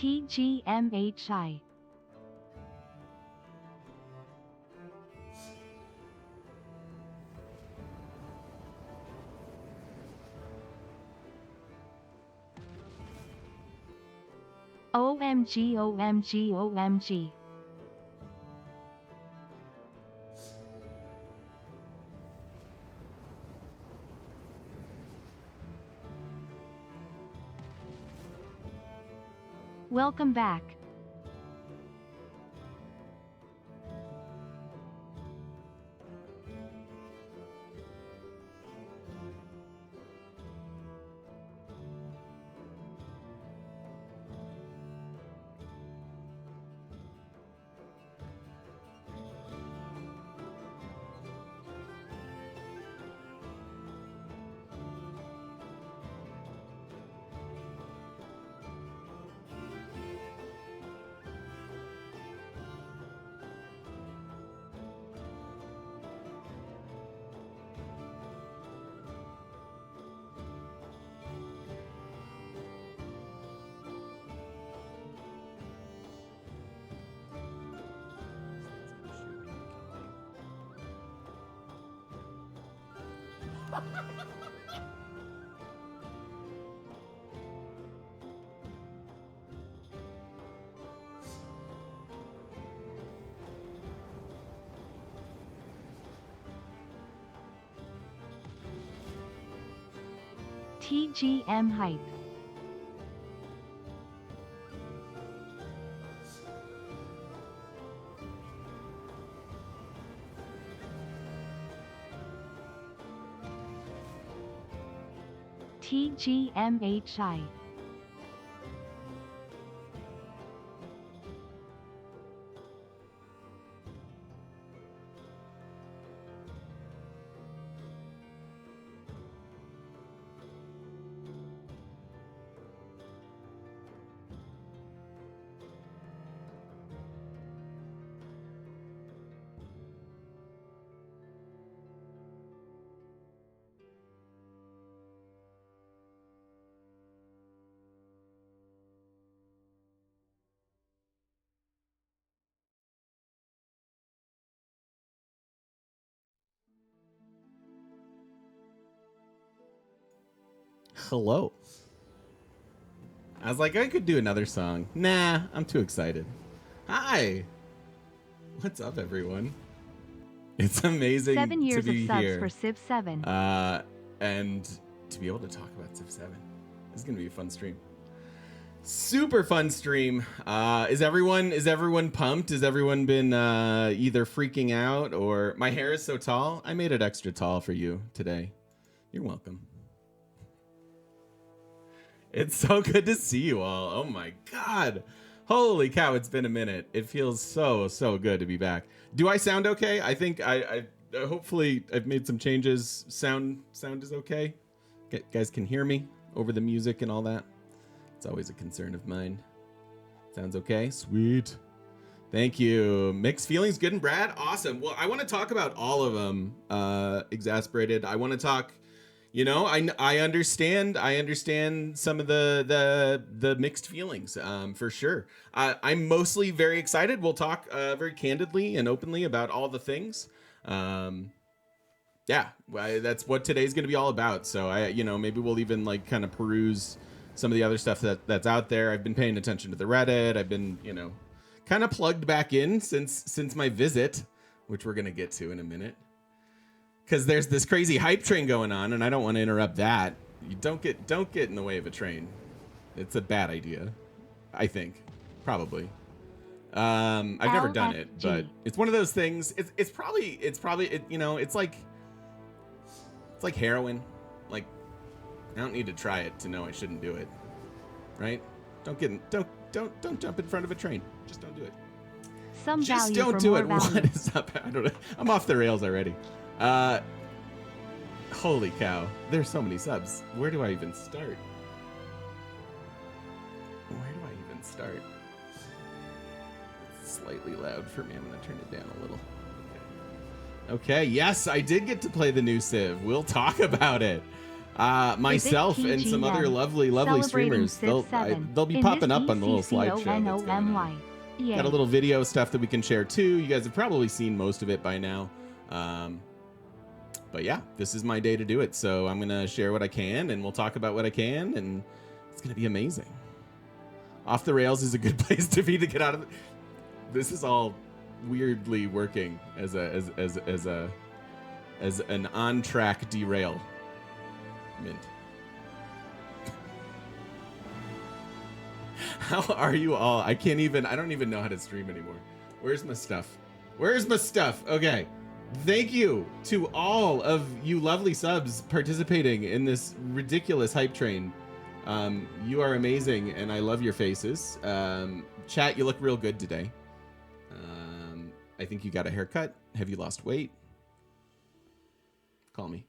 TGMHI. OMG, OMG, OMG. Welcome back. TGM hype. TGMHI. Hello. I was like, I could do another song. Nah, I'm too excited. Hi. What's up, everyone? It's amazing 7 years to be of subs here. for Civ 7. And to be able to talk about Civ 7. This is going to be a fun stream. Super fun stream. Is everyone pumped? Has everyone been either freaking out or... My hair is so tall. I made it extra tall for you today. You're welcome. It's so good to see you all. Oh my God. Holy cow, it's been a minute. It feels so good to be back. Do I sound okay? I think I hopefully I've made some changes. Sound is okay. Guys can hear me over the music and all that. It's always a concern of mine. Sounds okay? Sweet. Thank you. Mixed feelings, good and Brad? Awesome. Well, I want to talk about all of them. Exasperated. I want to talk... You know, I understand some of the mixed feelings, for sure. I'm mostly very excited. We'll talk very candidly and openly about all the things. Yeah, that's what today's going to be all about. So maybe we'll even like kind of peruse some of the other stuff that's out there. I've been paying attention to the Reddit. I've been, kind of plugged back in since my visit, which we're going to get to in a minute. Because there's this crazy hype train going on, and I don't want to interrupt that. You don't get in the way of a train. It's a bad idea, I think, probably. I've never done it, but it's one of those things. It's probably it's like heroin. Like, I don't need to try it to know I shouldn't do it, right? Don't jump in front of a train. Just don't do it. Just don't do it. What is up? I don't know. I'm off the rails already. Holy cow, there's so many subs. Where do I even start? It's slightly loud for me. I'm gonna turn it down a little. Okay, yes, I did get to play the new Civ. We'll talk about it. myself and some other lovely streamers. They'll be popping up on the little slideshow that's going on. Got a little video stuff that we can share too. You guys have probably seen most of it by now. But yeah, this is my day to do it. So I'm going to share what I can, and we'll talk about what I can, and it's going to be amazing. Off the Rails is a good place to be to get out of it. This is all weirdly working as an on-track derail. Mint. How are you all? I don't even know how to stream anymore. Where's my stuff? Okay. Thank you to all of you lovely subs participating in this ridiculous hype train. You are amazing, and I love your faces. Chat, you look real good today. I think you got a haircut. Have you lost weight? Call me.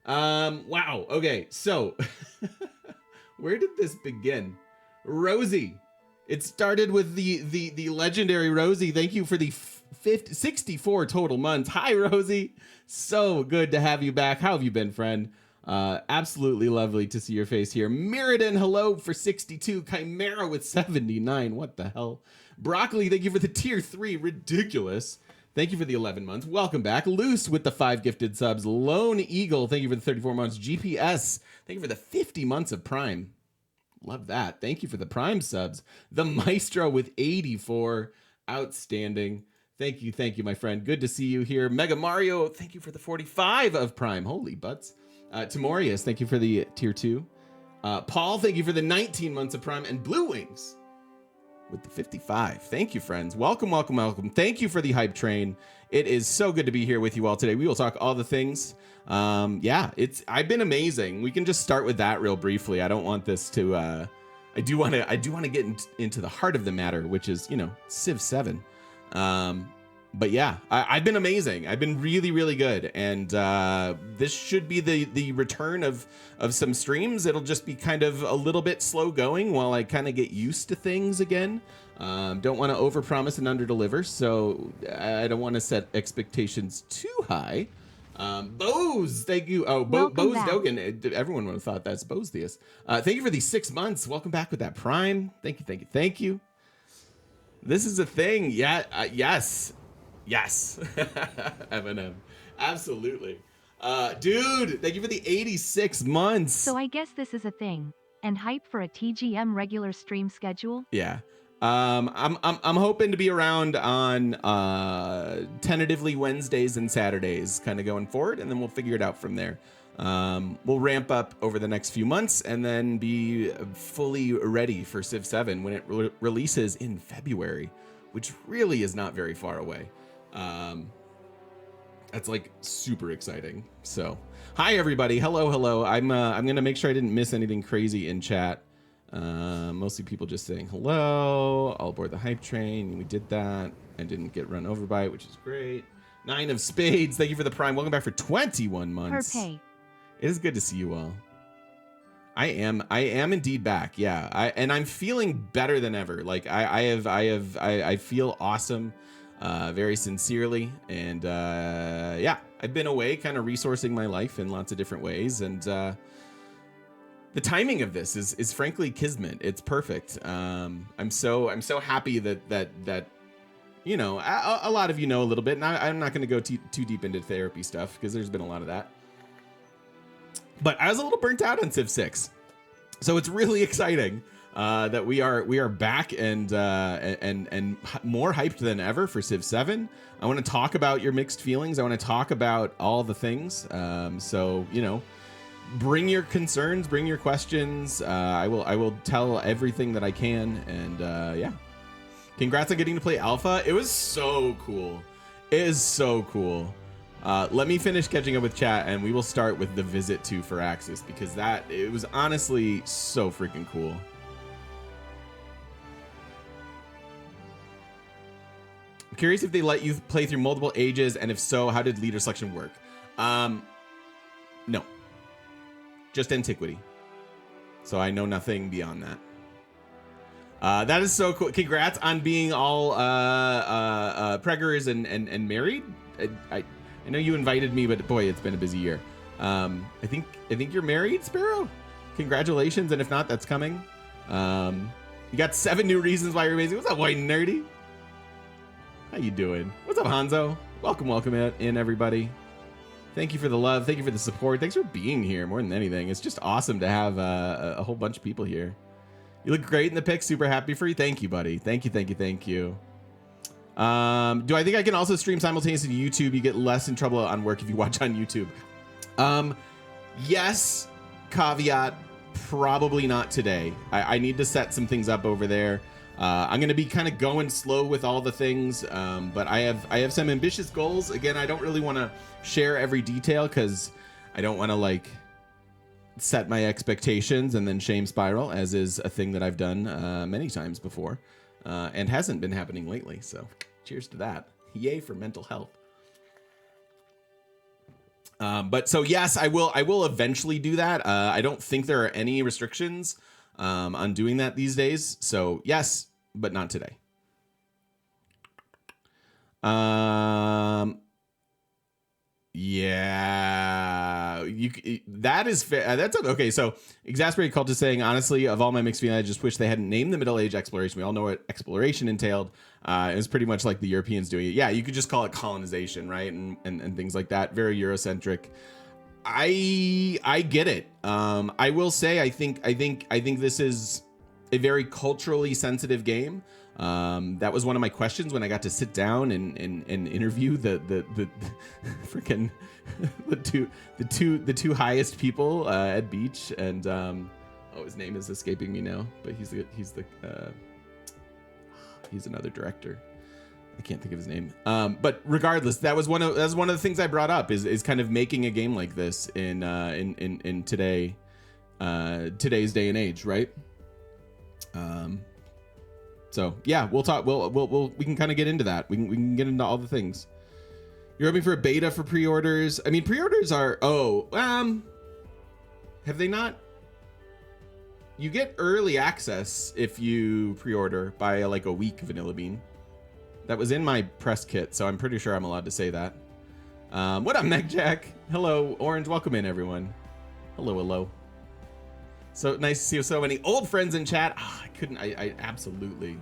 Wow. Okay, so where did this begin? Rosie. It started with the legendary Rosie. Thank you for the 64 total months. Hi, Rosie. So good to have you back. How have you been, friend? Absolutely lovely to see your face here. Mirrodin, hello for 62. Chimera with 79. What the hell? Broccoli, thank you for the tier 3. Ridiculous. Thank you for the 11 months. Welcome back. Loose with the 5 gifted subs. Lone Eagle, thank you for the 34 months. GPS, thank you for the 50 months of Prime. Love that. Thank you for the Prime subs. The Maestro with 84. Outstanding. Thank you, my friend. Good to see you here. Mega Mario, thank you for the 45 of Prime. Holy butts. Timorius, thank you for the tier 2. Paul, thank you for the 19 months of Prime. And Blue Wings with the 55. Thank you, friends. Welcome. Thank you for the hype train. It is so good to be here with you all today. We will talk all the things. I've been amazing. We can just start with that real briefly. I don't want this to I do want to get into the heart of the matter, which is, Civ 7. But yeah, I've been amazing. I've been really, really good. And this should be the return of some streams. It'll just be kind of a little bit slow going while I kind of get used to things again. Don't want to overpromise and underdeliver, so I don't want to set expectations too high. Bose, thank you. Oh, Bose Dogan. Everyone would have thought that's Bose Theus. Thank you for these 6 months. Welcome back with that Prime. Thank you. This is a thing. Yeah. Yes. Eminem. Absolutely. Dude, thank you for the 86 months. So I guess this is a thing. And hype for a TGM regular stream schedule? Yeah. I'm hoping to be around on tentatively Wednesdays and Saturdays kind of going forward, and then we'll figure it out from there. We'll ramp up over the next few months and then be fully ready for Civ 7 when it releases in February, which really is not very far away. That's like super exciting. So hi everybody. Hello. I'm gonna make sure I didn't miss anything crazy in chat. Mostly people just saying hello, all aboard the hype train. We did that. I didn't get run over by it, which is great. 9 of Spades, thank you for the Prime. Welcome back for 21 months. It is good to see you all. I am indeed back. Yeah. I'm feeling better than ever. Like I feel awesome, very sincerely. And yeah, I've been away kind of resourcing my life in lots of different ways. And the timing of this is frankly kismet. It's perfect. I'm so happy that a lot of you know a little bit, and I'm not going to go too deep into therapy stuff because there's been a lot of that. But I was a little burnt out on Civ 6, so it's really exciting that we are back and more hyped than ever for Civ 7. I want to talk about your mixed feelings. I want to talk about all the things. So bring your concerns, bring your questions. I will tell everything that I can, and yeah. Congrats on getting to play alpha. It was so cool. It is so cool. Let me finish catching up with chat, and we will start with the visit to Firaxis, because it was honestly so freaking cool. I'm curious if they let you play through multiple ages, and if so, how did leader selection work? No. Just antiquity. So I know nothing beyond that. That is so cool. Congrats on being all preggers and married. I know you invited me, but boy, it's been a busy year. I think you're married, Sparrow. Congratulations, and if not, that's coming. You got 7 new reasons why you're amazing. What's up, White and Nerdy? How you doing? What's up, Hanzo? Welcome in, everybody. Thank you for the love. Thank you for the support. Thanks for being here more than anything. It's just awesome to have a whole bunch of people here. You look great in the pic. Super happy for you. Thank you, buddy. Thank you. Do I think I can also stream simultaneously to YouTube? You get less in trouble on work if you watch on YouTube. Yes, caveat, probably not today. I need to set some things up over there. I'm going to be kind of going slow with all the things, but I have some ambitious goals. Again, I don't really want to share every detail because I don't want to like set my expectations and then shame spiral, as is a thing that I've done many times before and hasn't been happening lately. So cheers to that. Yay for mental health. But so yes, I will eventually do that. I don't think there are any restrictions on doing that these days. So yes, but not today. Yeah, that is fair. That's okay. So exasperated cult is saying, honestly, of all my mixed feelings, I just wish they hadn't named the Middle Age exploration. We all know what exploration entailed. It was pretty much like the Europeans doing it. Yeah, you could just call it colonization, right? And things like that. Very Eurocentric. I get it. I will say I think this is a very culturally sensitive game. That was one of my questions when I got to sit down and interview the freaking the two highest people at Beach, and his name is escaping me now, but he's another director. I can't think of his name. But regardless, that was one of the things I brought up is kind of making a game like this in today's day and age, right? So yeah, we'll talk. We can kind of get into that. We can get into all the things. You're hoping for a beta for pre-orders. I mean, pre-orders are have they not? You get early access if you pre-order by like a week, Vanilla Bean. That was in my press kit, so I'm pretty sure I'm allowed to say that. What up, Meg Jack? Hello, Orange. Welcome in, everyone. Hello. So nice to see so many old friends in chat. I absolutely.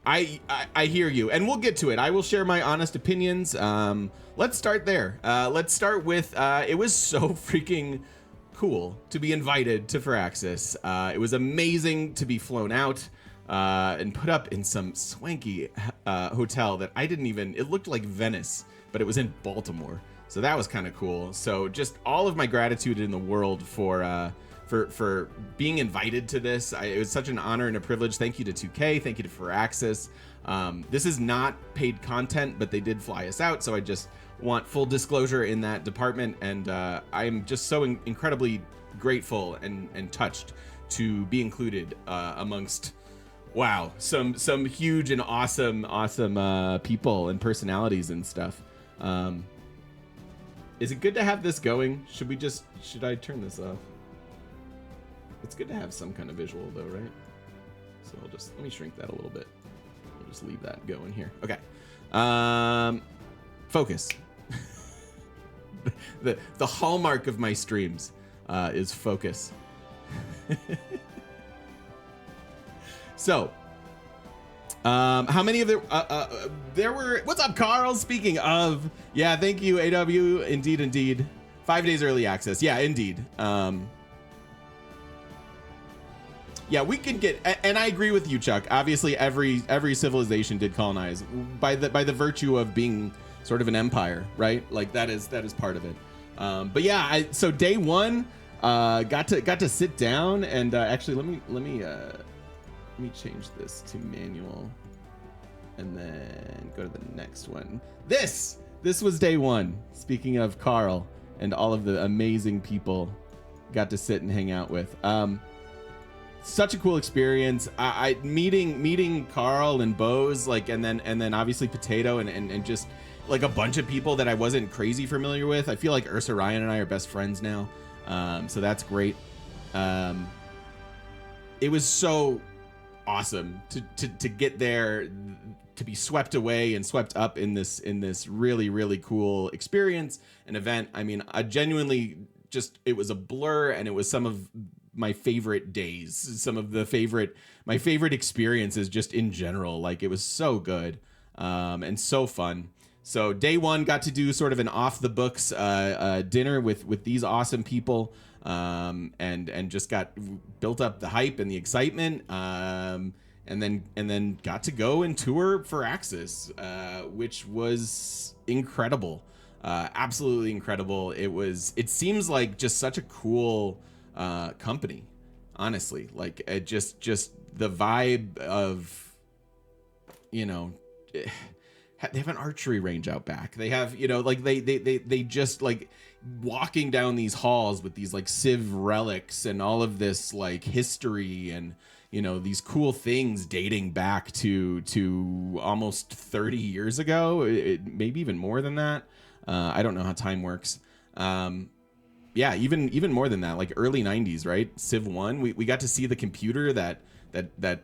I hear you, and we'll get to it. I will share my honest opinions. Let's start there. Let's start with it was so freaking cool to be invited to Firaxis. It was amazing to be flown out and put up in some swanky hotel that I didn't even. It looked like Venice, but it was in Baltimore. So that was kind of cool. So just all of my gratitude in the world for being invited to this. It was such an honor and a privilege. Thank you to 2K. Thank you to Firaxis. This is not paid content, but they did fly us out. So I just want full disclosure in that department. And I'm just so incredibly grateful and touched to be included amongst, wow, some huge and awesome people and personalities and stuff. Is it good to have this going? Should I turn this off? It's good to have some kind of visual though, right? So let me shrink that a little bit. We'll just leave that going here. Okay. Focus. the hallmark of my streams is focus. So, how many of there were, what's up, Carl? Speaking of, yeah, thank you, AW. Indeed. 5 days early access. Yeah, indeed. Yeah, we can get, and I agree with you, Chuck. Obviously, every civilization did colonize by the virtue of being sort of an empire, right? Like that is part of it. But yeah, so day one, got to sit down and actually let me change this to manual and then go to the next one. This was day one. Speaking of Carl and all of the amazing people got to sit and hang out with. Such a cool experience. I meeting Carl and Bose, like, and then obviously Potato and just like a bunch of people that I wasn't crazy familiar with. I feel like Ursa Ryan and I are best friends now. So that's great. It was so awesome to get there, to be swept away and swept up in this really, really cool experience and event. I mean, I genuinely just, it was a blur, and it was some of my favorite days, some of my favorite experiences just in general. Like, it was so good, and so fun. So day one, got to do sort of an off the books dinner with these awesome people, and just got built up the hype and the excitement, and then got to go and tour for Axis, which was incredible, absolutely incredible. It seems like just such a cool company, honestly. Like, it just the vibe of, you know. They have an archery range out back. They have, you know, like they just, like, walking down these halls with these like Civ relics and all of this like history, and, you know, these cool things dating back to almost 30 years ago, maybe even more than that. I don't know how time works. Yeah, even more than that, like early 90s, right? Civ 1, we got to see the computer that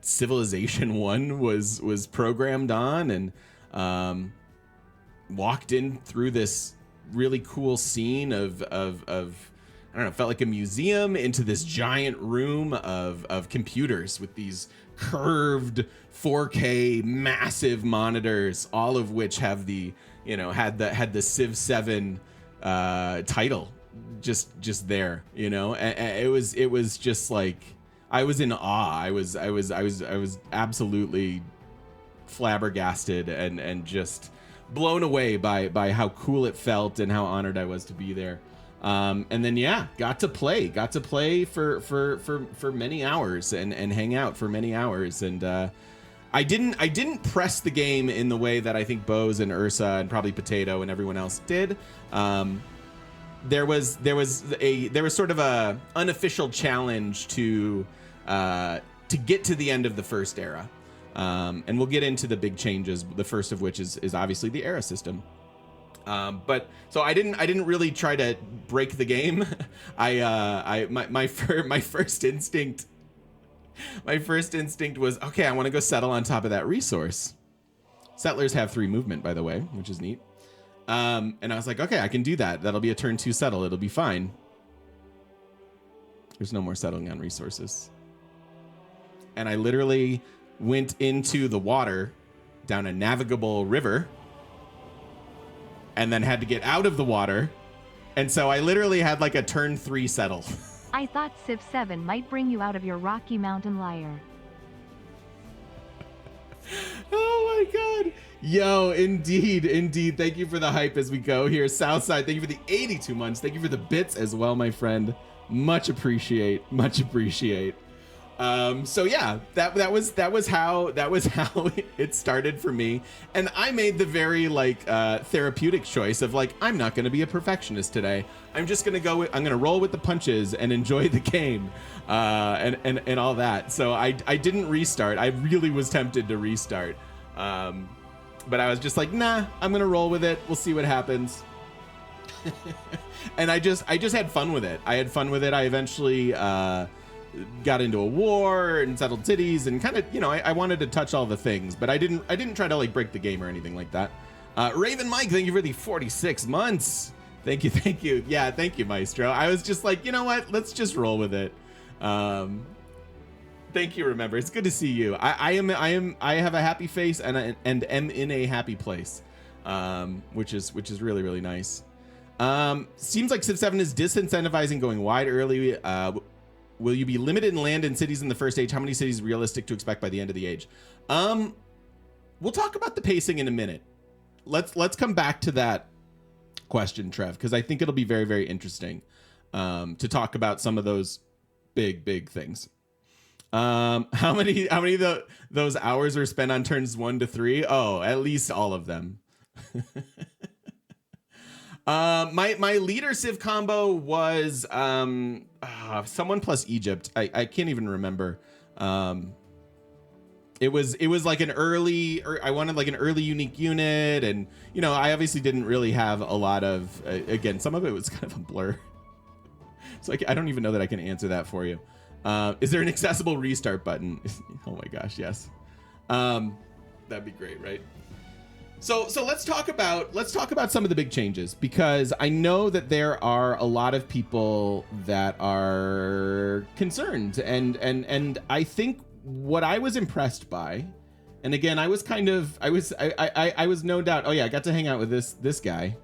Civilization 1 was programmed on, and walked in through this really cool scene of I don't know, felt like a museum, into this giant room of computers with these curved 4K massive monitors, all of which have the, you know, had the Civ 7 title just there, you know. And it was just like, I was in awe. I was absolutely flabbergasted and just blown away by how cool it felt and how honored I was to be there. And then, yeah, got to play for many hours and hang out for many hours. And I didn't press the game in the way that I think Bose and Ursa and probably Potato and everyone else did. There was sort of a unofficial challenge to get to the end of the first era. And we'll get into the big changes, the first of which is obviously the era system. But so I didn't really try to break the game. My first instinct was, okay, I want to go settle on top of that resource. Settlers have 3 movement, by the way, which is neat. And I was like, okay, I can do that. That'll be a turn 2 settle. It'll be fine. There's no more settling on resources. And I literally went into the water down a navigable river, and then had to get out of the water. And so I literally had like a turn 3 settle. I thought Civ 7 might bring you out of your Rocky Mountain lair. Oh my God. Yo, indeed. Thank you for the hype as we go here. Southside, thank you for the 82 months. Thank you for the bits as well, my friend. Much appreciate. So yeah, that was how it started for me. And I made the very like therapeutic choice of like, I'm not going to be a perfectionist today. I'm just going to I'm going to roll with the punches and enjoy the game, and all that. So I didn't restart. I really was tempted to restart. But I was just like, nah, I'm going to roll with it. We'll see what happens. And I just had fun with it. I eventually got into a war and settled cities and kind of, you know, I wanted to touch all the things, but I didn't try to like break the game or anything like that. Raven Mike, thank you for the 46 months. Thank you. Yeah, thank you, Maestro. I was just like, you know what? Let's just roll with it. Thank you. Remember, it's good to see you. I have a happy face and am in a happy place, which is really, really nice. Seems like Civ 7 is disincentivizing going wide early. Will you be limited in land and cities in the first age? How many cities realistic to expect by the end of the age? We'll talk about the pacing in a minute. Let's come back to that question, Trev, because I think it'll be very, very interesting to talk about some of those big things. How many of those hours were spent on turns 1 to 3? Oh, at least all of them. My leader Civ combo was someone plus Egypt. I can't even remember. It was like an early, or I wanted like an early unique unit, and you know, I obviously didn't really have a lot of, again, some of it was kind of a blur. It's like I don't even know that I can answer that for you. Is there an accessible restart button? Oh my gosh, yes. That'd be great, right? So let's talk about some of the big changes, because I know that there are a lot of people that are concerned, and I think what I was impressed by, and again, I was no doubt. Oh yeah, I got to hang out with this guy,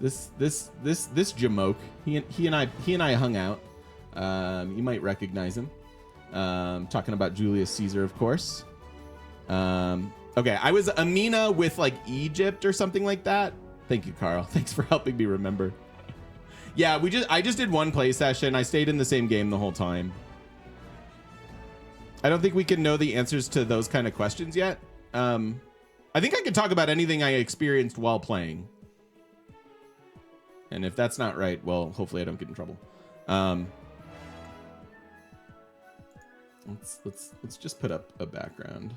this Jamoke. He and I hung out. You might recognize him. Talking about Julius Caesar, of course. Okay, I was Amina with like Egypt or something like that. Thank you, Carl. Thanks for helping me remember. Yeah, I just did one play session. I stayed in the same game the whole time. I don't think we can know the answers to those kind of questions yet. I think I can talk about anything I experienced while playing. And if that's not right, well, hopefully I don't get in trouble. Let's just put up a background.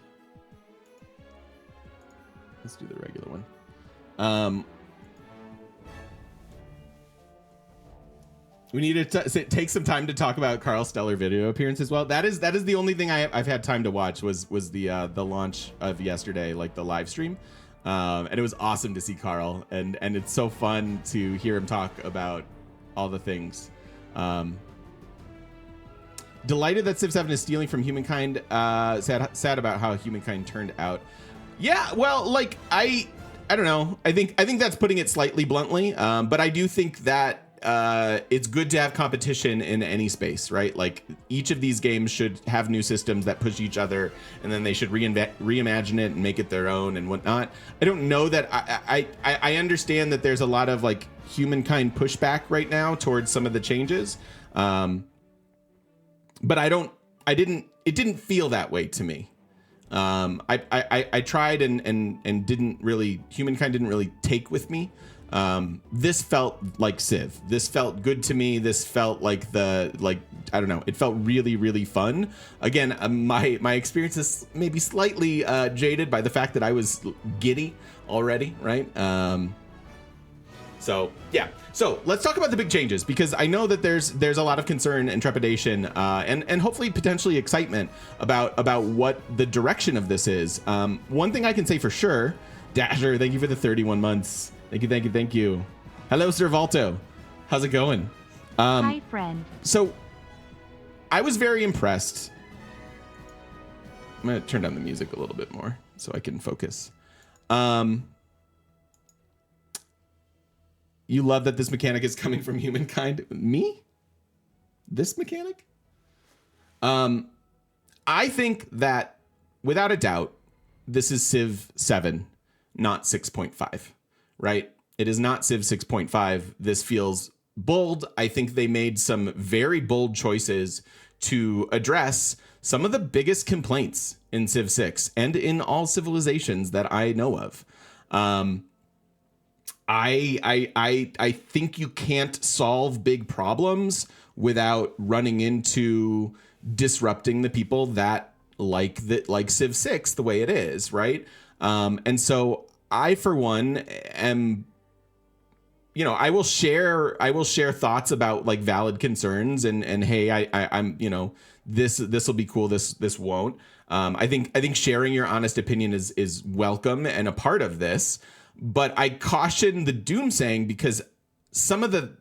Let's do the regular one. We need to take some time to talk about Carl's stellar video appearance as well. That is the only thing I've had time to watch was the launch of yesterday, like the live stream, and it was awesome to see Carl, and it's so fun to hear him talk about all the things. Delighted that Civ 7 is stealing from Humankind. Sad about how Humankind turned out. Yeah, well, like I don't know. I think that's putting it slightly bluntly. But I do think that it's good to have competition in any space, right? Like each of these games should have new systems that push each other, and then they should reimagine it and make it their own and whatnot. I don't know that I understand that there's a lot of like Humankind pushback right now towards some of the changes. But it didn't feel that way to me. I tried and didn't really, Humankind didn't really take with me. This felt like Civ. This felt good to me. This felt like I don't know. It felt really, really fun. Again, my experience is maybe slightly jaded by the fact that I was giddy already, right? So yeah. So let's talk about the big changes, because I know that there's a lot of concern and trepidation, and hopefully potentially excitement about what the direction of this is. One thing I can say for sure, Dasher, thank you for the 31 months. Thank you. Hello, Sir Valto. How's it going? Hi, friend. So I was very impressed. I'm gonna turn down the music a little bit more so I can focus. You love that this mechanic is coming from Humankind. Me? This mechanic? I think that without a doubt, this is Civ 7, not 6.5, right? It is not Civ 6.5. This feels bold. I think they made some very bold choices to address some of the biggest complaints in Civ 6 and in all civilizations that I know of. I think you can't solve big problems without running into disrupting the people that like Civ 6 the way it is, right? And so I, for one, am, I will share thoughts about like valid concerns and hey, I'm, this will be cool. This won't. I think sharing your honest opinion is welcome and a part of this. But I caution the doomsaying, because some of the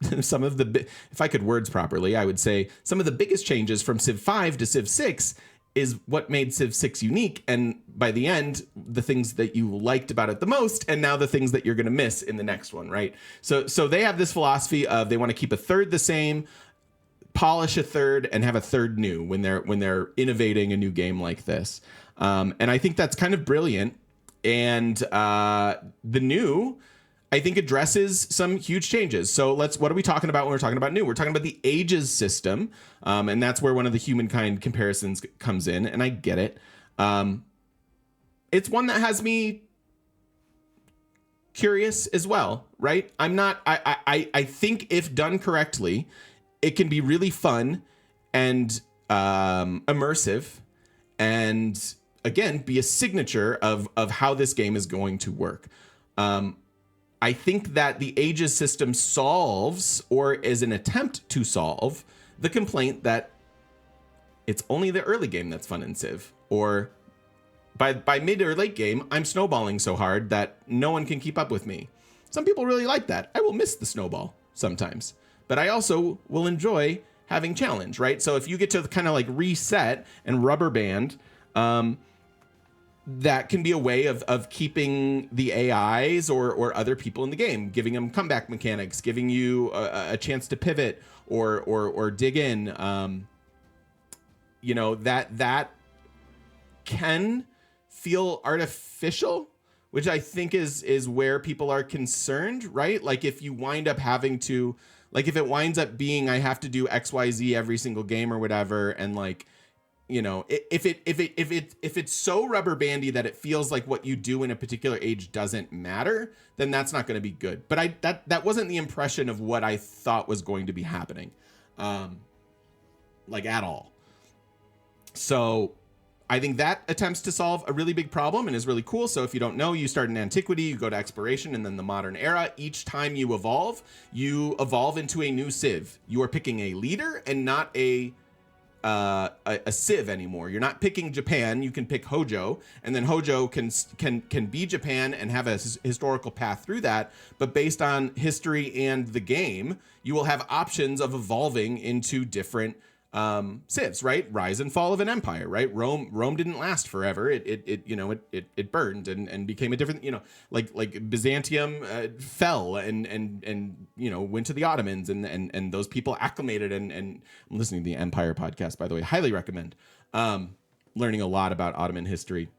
if I could words properly, I would say some of the biggest changes from Civ 5 to Civ 6 is what made Civ 6 unique. And by the end, the things that you liked about it the most, and now the things that you're going to miss in the next one, right? So they have this philosophy of they want to keep a third the same, polish a third, and have a third new when they're innovating a new game like this. And I think that's kind of brilliant. And the new, I think, addresses some huge changes. So what are we talking about when we're talking about new? We're talking about the ages system. And that's where one of the Humankind comparisons comes in. And I get it. It's one that has me curious as well, right? I think if done correctly, it can be really fun and immersive, and again, be a signature of how this game is going to work. I think that the ages system solves, or is an attempt to solve, the complaint that it's only the early game that's fun in Civ, or by mid or late game, I'm snowballing so hard that no one can keep up with me. Some people really like that. I will miss the snowball sometimes, but I also will enjoy having challenge, right? So if you get to kind of like reset and rubber band, that can be a way of keeping the AIs or other people in the game, giving them comeback mechanics, giving you a chance to pivot or dig in. That can feel artificial, which I think is where people are concerned, right? Like if you wind up having to, like if it winds up being I have to do XYZ every single game or whatever, and like, if it's so rubber bandy that it feels like what you do in a particular age doesn't matter, then that's not going to be good. But that wasn't the impression of what I thought was going to be happening, like at all. So I think that attempts to solve a really big problem and is really cool. So if you don't know, you start in antiquity, you go to exploration, and then the modern era. Each time you evolve into a new civ. You are picking a leader and not a civ anymore. You're not picking Japan. You can pick Hojo, and then Hojo can be Japan and have a historical path through that. But based on history and the game, you will have options of evolving into different civs, right? Rise and fall of an empire, right? Rome didn't last forever. It burned and became a different, like Byzantium fell and went to the Ottomans, and those people acclimated, and I'm listening to the Empire podcast, by the way, highly recommend. Learning a lot about Ottoman history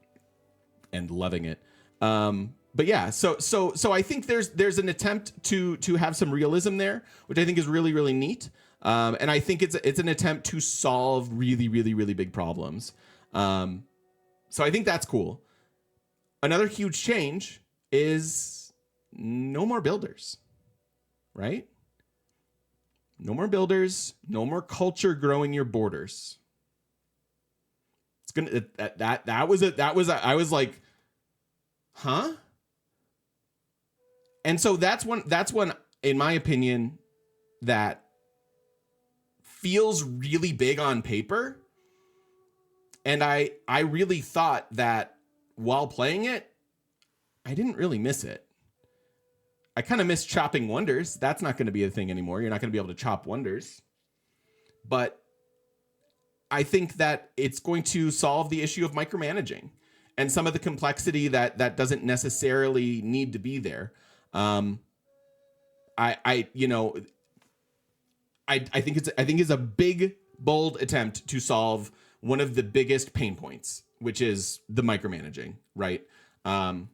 and loving it. But yeah, so I think there's an attempt to have some realism there, which I think is really, really neat. And I think it's an attempt to solve really, really, really big problems. So I think that's cool. Another huge change is no more builders, right? No more builders, no more culture growing your borders. It's gonna I was like, huh? And so that's one in my opinion that feels really big on paper. And I really thought that while playing it, I didn't really miss it. I kind of miss chopping wonders. That's not going to be a thing anymore. You're not going to be able to chop wonders. But I think that it's going to solve the issue of micromanaging and some of the complexity that doesn't necessarily need to be there. I think it's a big, bold attempt to solve one of the biggest pain points, which is the micromanaging, right? In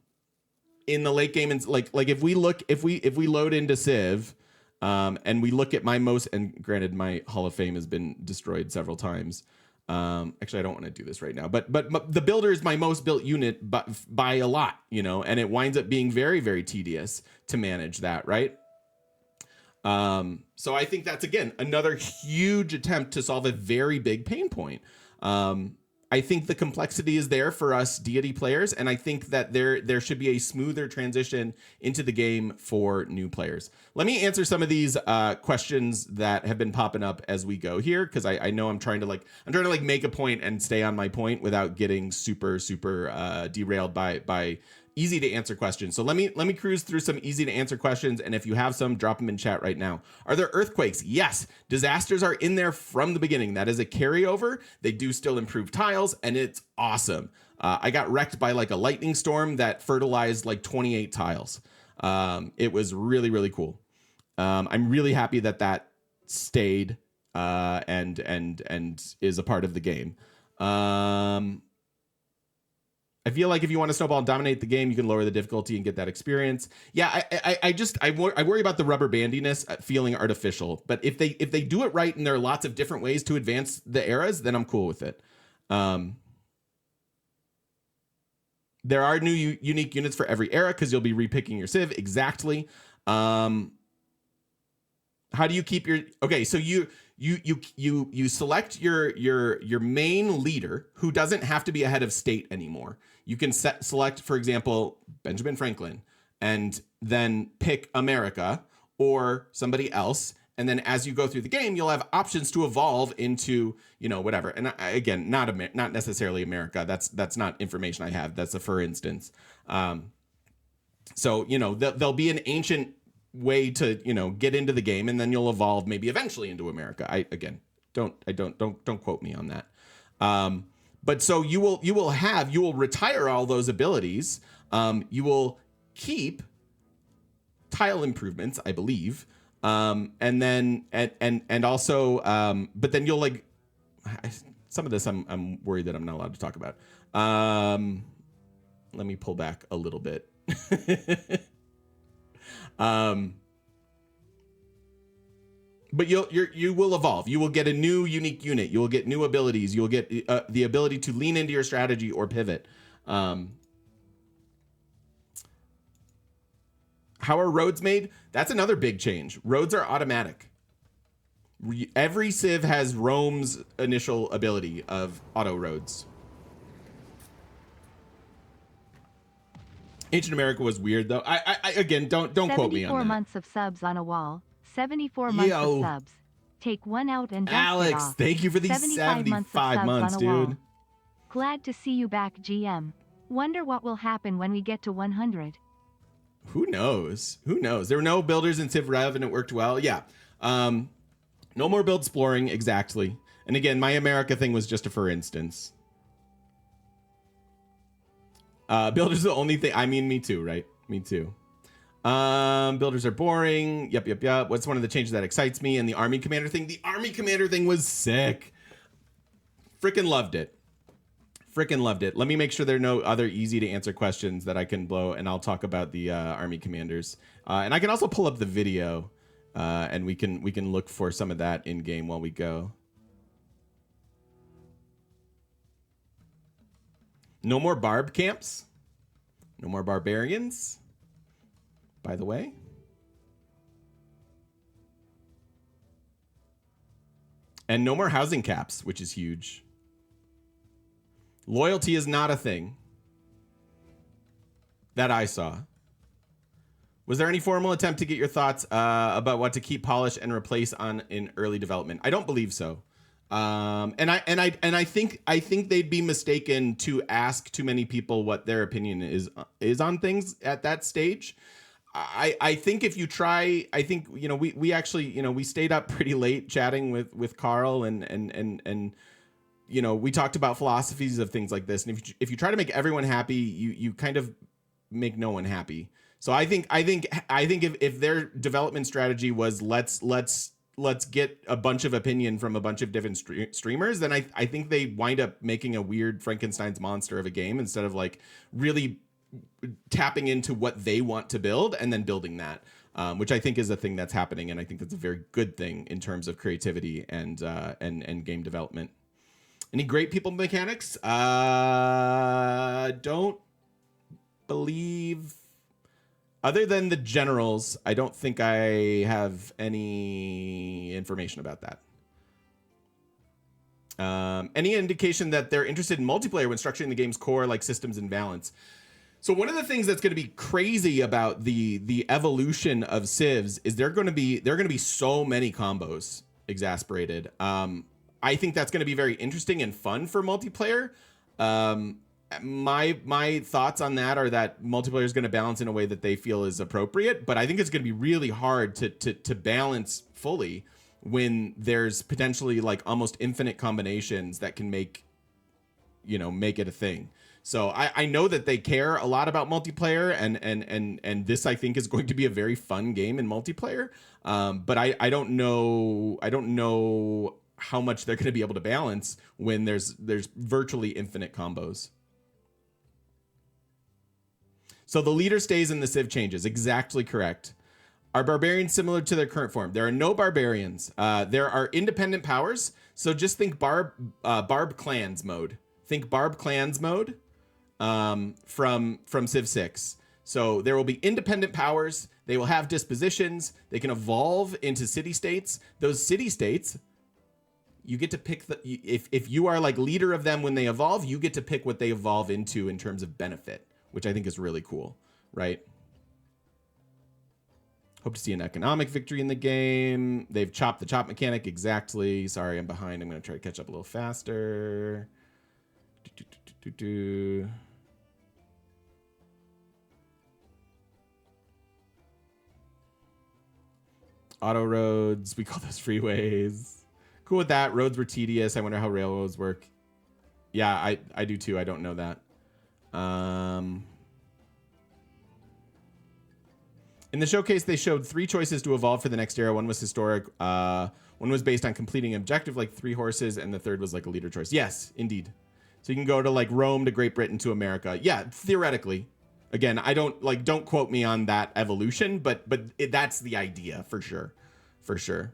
the late game, and like if we load into Civ, and we look at and granted, my Hall of Fame has been destroyed several times. Actually, I don't want to do this right now, but the builder is my most built unit by a lot, and it winds up being very, very tedious to manage that, right? So I think that's, again, another huge attempt to solve a very big pain point. I think the complexity is there for us deity players, and I think that there should be a smoother transition into the game for new players. Let me answer some of these questions that have been popping up as we go here, because I know I'm trying to make a point and stay on my point without getting super derailed by easy to answer questions. So let me cruise through some easy to answer questions, and if you have some, drop them in chat right now. Are there earthquakes? Yes. Disasters are in there from the beginning. That is a carryover. They do still improve tiles, and it's awesome. I got wrecked by like a lightning storm that fertilized like 28 tiles. It was really, really cool. I'm really happy that stayed and is a part of the game. I feel like if you want to snowball and dominate the game, you can lower the difficulty and get that experience. Yeah, I worry about the rubber bandiness feeling artificial. But if they do it right and there are lots of different ways to advance the eras, then I'm cool with it. There are new unique units for every era because you'll be repicking your civ. Exactly. How do you keep your... Okay, so you select your main leader, who doesn't have to be a head of state anymore. You can select, for example, Benjamin Franklin, and then pick America or somebody else, And then as you go through the game, you'll have options to evolve into, whatever. And again, not necessarily America. That's not information I have. That's a for instance. So, there'll be an ancient way to, get into the game, and then you'll evolve maybe eventually into America. Don't quote me on that. But so you will retire all those abilities. You will keep tile improvements, I believe. And then, and also, but then you'll some of this I'm worried that I'm not allowed to talk about. Let me pull back a little bit. But you will evolve. You will get a new unique unit. You will get new abilities. You will get the ability to lean into your strategy or pivot. How are roads made? That's another big change. Roads are automatic. Every Civ has Rome's initial ability of auto roads. Ancient America was weird though. I again, don't quote me on that. 74 months of subs on a wall. 74 months of subs. Take one out and dust Alex, it off. thank you for these 75 months, dude. Glad to see you back, GM. Wonder what will happen when we get to 100. Who knows? Who knows? There were no builders in Civ Rev and it worked well. Yeah. No more build exploring, exactly. And again, my America thing was just a for instance. Builders are the only thing. I mean, me too, right? Me too. Builders are boring. Yep. What's one of the changes that excites me? And the army commander thing. The army commander thing was sick. Freaking loved it. Let me make sure there are no other easy to answer questions that I can blow, and I'll talk about the army commanders. And I can also pull up the video, and we can look for some of that in game while we go. No more barb camps. No more barbarians. By the way. And no more housing caps, which is huge. Loyalty is not a thing that I saw. Was there any formal attempt to get your thoughts about what to keep, polish, and replace in early development? I don't believe so. And I think they'd be mistaken to ask too many people what their opinion is on things at that stage. I think if you try, I think, we actually, we stayed up pretty late chatting with Carl and we talked about philosophies of things like this. And if you try to make everyone happy, you kind of make no one happy. So I think if their development strategy was let's get a bunch of opinion from a bunch of different streamers, then I think they wind up making a weird Frankenstein's monster of a game instead of really tapping into what they want to build and then building that, which I think is a thing that's happening. And I think that's a very good thing in terms of creativity and game development. Any great people mechanics? Don't believe, other than the generals, I don't think I have any information about that. Any indication that they're interested in multiplayer when structuring the game's core, like systems and balance? So one of the things that's going to be crazy about the evolution of civs is there are going to be so many combos exasperated. I think that's going to be very interesting and fun for multiplayer. My thoughts on that are that multiplayer is going to balance in a way that they feel is appropriate, but I think it's going to be really hard to balance fully when there's potentially almost infinite combinations that can make it a thing. So I know that they care a lot about multiplayer, and this I think is going to be a very fun game in multiplayer. But I don't know how much they're going to be able to balance when there's virtually infinite combos. So the leader stays and the civ changes. Exactly correct. Are barbarians similar to their current form? There are no barbarians. There are independent powers. So just think barb clans mode. Think barb clans mode from Civ 6. So there will be independent powers. They will have dispositions. They can evolve into city states. Those city states, you get to pick if you are leader of them when they evolve, you get to pick what they evolve into in terms of benefit, which I think is really cool, right? Hope to see an economic victory in the game. They've chopped the chop mechanic exactly. Sorry, I'm behind. I'm going to try to catch up a little faster. Auto roads. We call those freeways. Cool with that. Roads were tedious. I wonder how railroads work. Yeah, I do too. I don't know that. In the showcase, they showed 3 choices to evolve for the next era. One was historic. One was based on completing an objective, like 3 horses, and the third was like a leader choice. Yes, indeed. So you can go to like Rome, to Great Britain, to America. Yeah, theoretically. Again, I don't quote me on that evolution, but that's the idea for sure, for sure.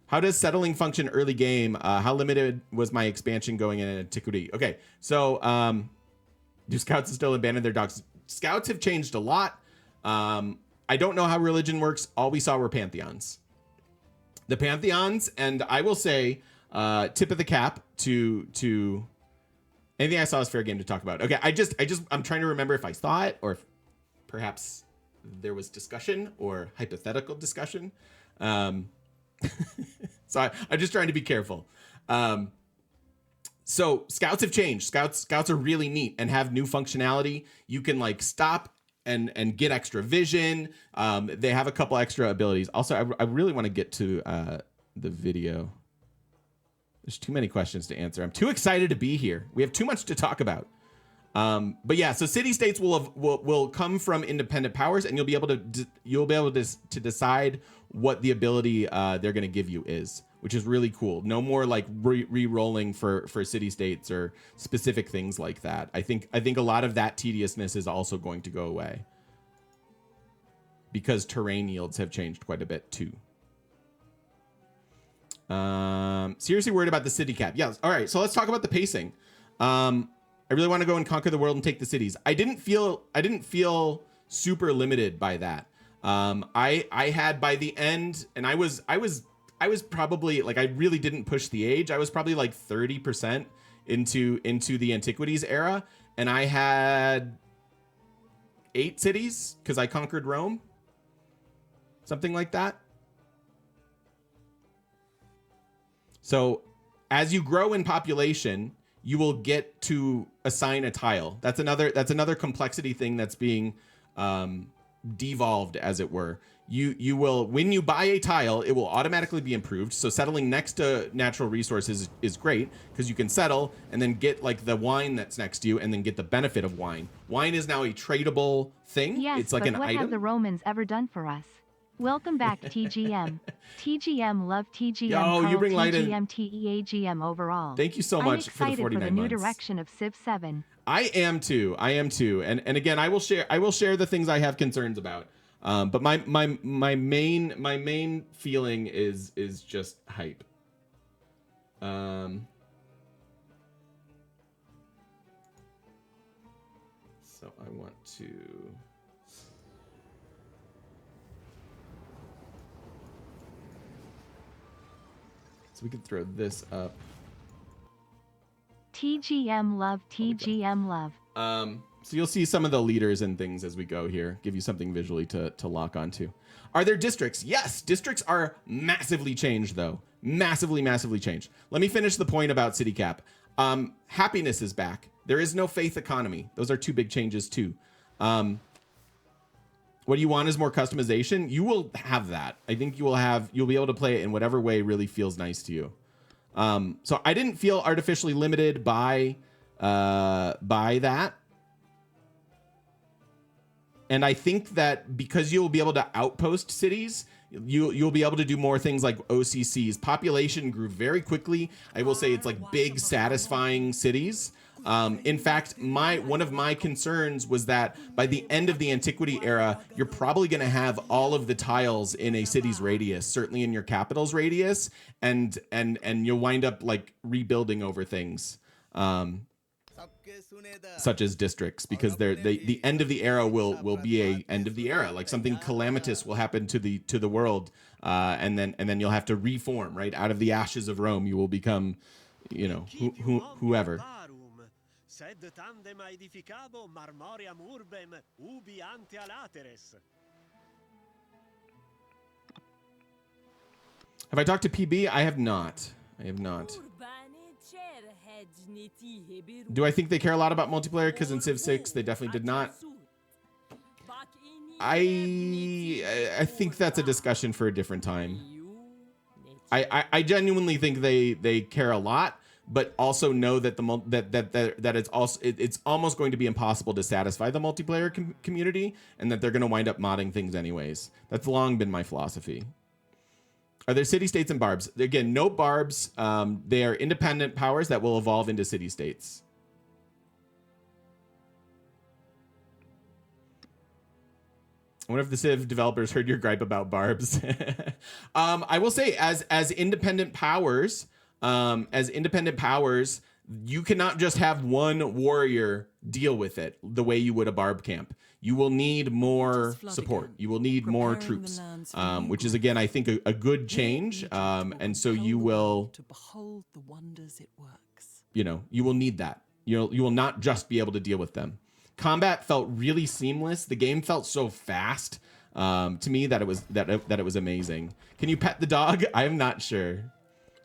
How does settling function early game? How limited was my expansion going in antiquity? Okay, so do scouts still abandon their dogs? Scouts have changed a lot. I don't know how religion works. All we saw were pantheons. The pantheons, and I will say, tip of the cap to anything I saw is fair game to talk about. Okay, I'm trying to remember if I saw it or if perhaps there was discussion or hypothetical discussion. So I'm just trying to be careful. So scouts have changed. Scouts are really neat and have new functionality. You can like stop and get extra vision. They have a couple extra abilities. Also, I really want to get to the video. There's too many questions to answer. I'm too excited to be here. We have too much to talk about. But yeah, so city states will come from independent powers, and you'll be able to decide what the ability they're going to give you is, which is really cool. No more like re-rolling for city states or specific things like that. I think a lot of that tediousness is also going to go away because terrain yields have changed quite a bit too. Seriously worried about the city cap. Yes. All right. So let's talk about the pacing. I really want to go and conquer the world and take the cities. I didn't feel super limited by that. I had by the end, and I was probably like, I really didn't push the age. I was probably like 30% into the antiquities era, and I had 8 cities because I conquered Rome, something like that. So as you grow in population, you will get to assign a tile. That's another complexity thing that's being devolved, as it were. You will, when you buy a tile, it will automatically be improved. So settling next to natural resources is great because you can settle and then get like the wine that's next to you and then get the benefit of wine. Wine is now a tradable thing. Yes, it's like but an what item. have the Romans ever done for us? Welcome back, TGM. TGM love TGM. Yo, you bring light in. TGM TEAGM overall. Thank you so much for the 49 months. I'm excited for the new direction of Civ 7. I am too. And again, I will share the things I have concerns about. But my main feeling is just hype. So I want to. So we can throw this up. TGM love, TGM love. So you'll see some of the leaders and things as we go here. Give you something visually to lock onto. Are there districts? Yes, districts are massively changed though. Massively changed. Let me finish the point about city cap. Happiness is back. There is no faith economy. Those are 2 big changes too. What you want is more customization. You will have that. I think you'll be able to play it in whatever way really feels nice to you. So I didn't feel artificially limited by that. And I think that because you'll be able to outpost cities, you'll be able to do more things like OCCs. Population grew very quickly. I will say it's like big, satisfying cities. In fact, one of my concerns was that by the end of the antiquity era, you're probably going to have all of the tiles in a city's radius, certainly in your capital's radius, and you'll wind up like rebuilding over things. Such as districts, because the end of the era will be a end of the era, like something calamitous will happen to the world, and then you'll have to reform, right? Out of the ashes of Rome, you will become, whoever. Have I talked to PB? I have not. I have not. Do I think they care a lot about multiplayer? Because in Civ 6, they definitely did not. I think that's a discussion for a different time. I genuinely think they care a lot, but also know that that it's almost going to be impossible to satisfy the multiplayer community, and that they're going to wind up modding things anyways. That's long been my philosophy. Are there city states and barbs? Again, no barbs. They are independent powers that will evolve into city states. I wonder if the Civ developers heard your gripe about barbs. I will say, as independent powers, you cannot just have one warrior deal with it the way you would a barb camp. You will need more support. You will need more troops, which is, again, I think a good change. And so you will, to behold the wonders it works. you know, you will need that. You will not just be able to deal with them. Combat felt really seamless. The game felt so fast to me that it was amazing. Can you pet the dog? I'm not sure.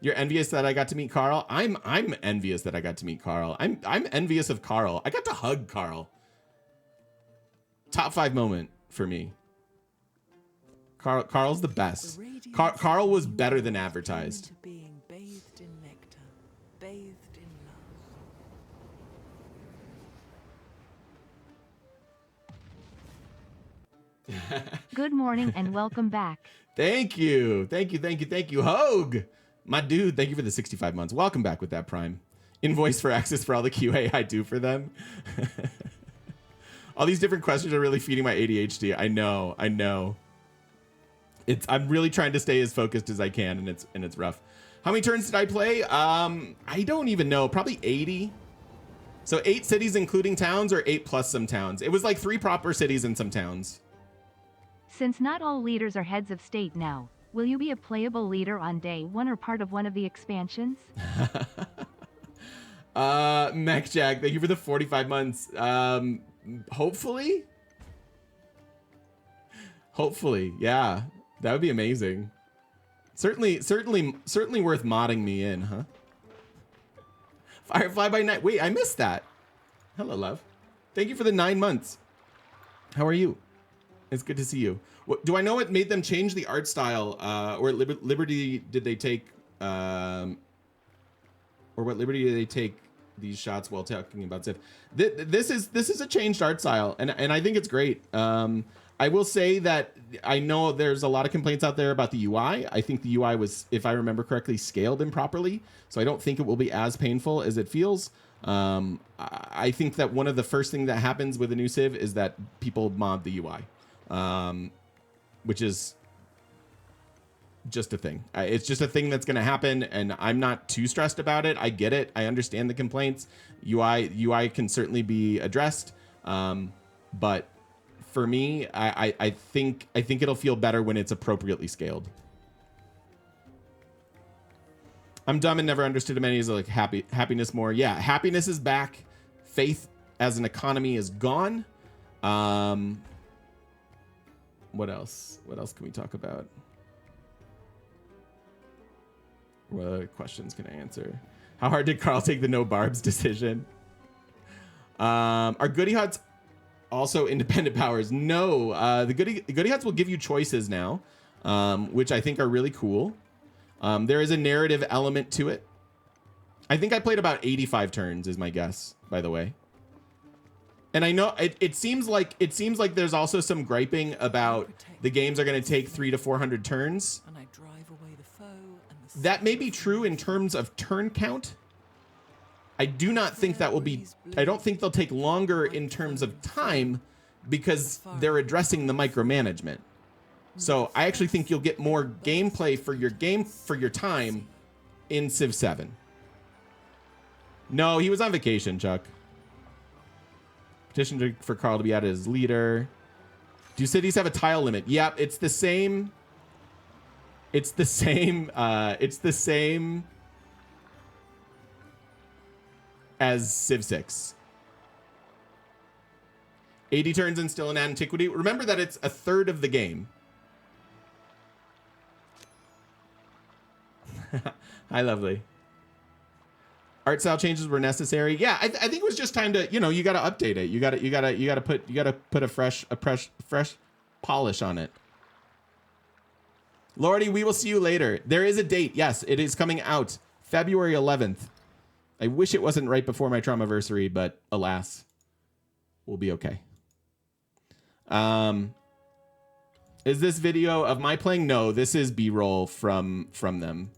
You're envious that I got to meet Carl. I'm envious that I got to meet Carl. I'm envious of Carl. I got to hug Carl. Top 5 moment for me. Carl's the best. Carl was better than advertised. Being bathed in nectar, bathed in love. Good morning and welcome back. Thank you. Hogue, my dude, thank you for the 65 months. Welcome back with that Prime. Invoice for access for all the QA I do for them. All these different questions are really feeding my ADHD. I know. I'm really trying to stay as focused as I can, and it's rough. How many turns did I play? I don't even know. Probably 80. So 8 cities including towns, or 8 plus some towns. It was like 3 proper cities and some towns. Since not all leaders are heads of state now, will you be a playable leader on day 1 or part of one of the expansions? Mech Jack, thank you for the 45 months. Hopefully, yeah, that would be amazing. Certainly worth modding me in, huh? Firefly by night. Wait, I missed that. Hello, love. Thank you for the 9 months. How are you? It's good to see you. Do I know what made them change the art style, or liberty did they take, or what liberty did they take these shots while talking about Civ? This is a changed art style, and I think it's great. I will say that I know there's a lot of complaints out there about the UI. I think the UI was, if I remember correctly, scaled improperly, so I don't think it will be as painful as it feels. I think that one of the first things that happens with a new Civ is that people mod the UI, which is just a thing. It's just a thing that's going to happen, and I'm not too stressed about it. I get it. I understand the complaints. UI can certainly be addressed, but for me, I think it'll feel better when it's appropriately scaled. I'm dumb and never understood many as like happiness more. Yeah, happiness is back. Faith as an economy is gone. What else? What else can we talk about? What questions can I answer? How hard did Carl take the no barbs decision? Are goody huts also independent powers? No, the goody huts will give you choices now, which I think are really cool. There is a narrative element to it. I think I played about 85 turns is my guess, by the way. And I know it seems like there's also some griping about the games are going to take 300 to 400 turns. and I drive away the foe and the That may be true in terms of turn count. I do not think that will be. I don't think they'll take longer in terms of time because they're addressing the micromanagement. So I actually think you'll get more gameplay for your time in Civ 7. No, he was on vacation, Chuck. Petition for Carl to be added as leader. Do cities have a tile limit? Yep, it's the same. It's the same as Civ 6. 80 turns and still in antiquity. Remember that it's a third of the game. Hi, lovely. Art style changes were necessary. Yeah, I think it was just time to, you got to update it. You got to put a fresh polish on it. Lordy, we will see you later. There is a date. Yes, it is coming out February 11th. I wish it wasn't right before my Traumaversary, but alas, we'll be okay. Is this video of my playing? No, this is B-roll from them.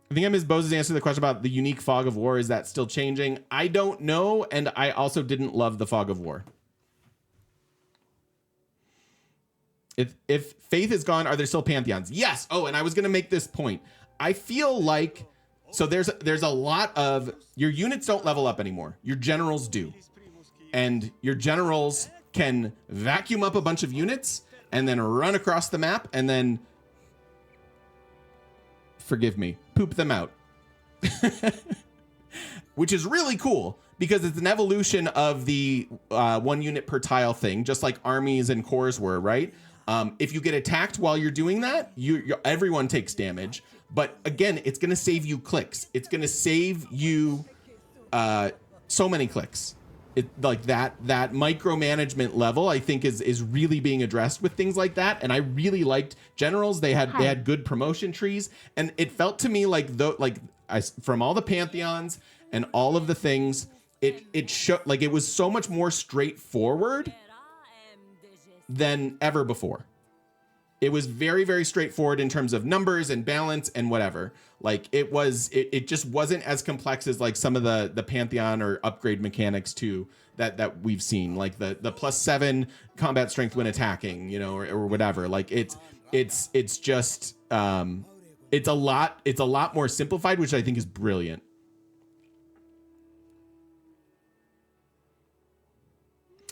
I think I missed Bose's answer to the question about the unique fog of war. Is that still changing? I don't know, and I also didn't love the fog of war. If faith is gone, are there still pantheons? Yes. Oh, and I was going to make this point. I feel like, so there's a lot of, your units don't level up anymore. Your generals do. And your generals can vacuum up a bunch of units and then run across the map and then, forgive me, poop them out. Which is really cool because it's an evolution of the 1 unit per tile thing, just like armies and corps were, right? If you get attacked while you're doing that, everyone takes damage. But again, it's going to save you clicks. It's going to save you so many clicks. Like that micromanagement level, I think, is really being addressed with things like that. And I really liked generals. They had good promotion trees, and it felt to me like from all the pantheons and all of the things, it showed like it was so much more straightforward than ever before. It was very, very straightforward in terms of numbers and balance and whatever. Like it just wasn't as complex as like some of the Pantheon or upgrade mechanics too that we've seen, like the +7 combat strength when attacking, or whatever. Like it's just it's a lot more simplified, which I think is brilliant.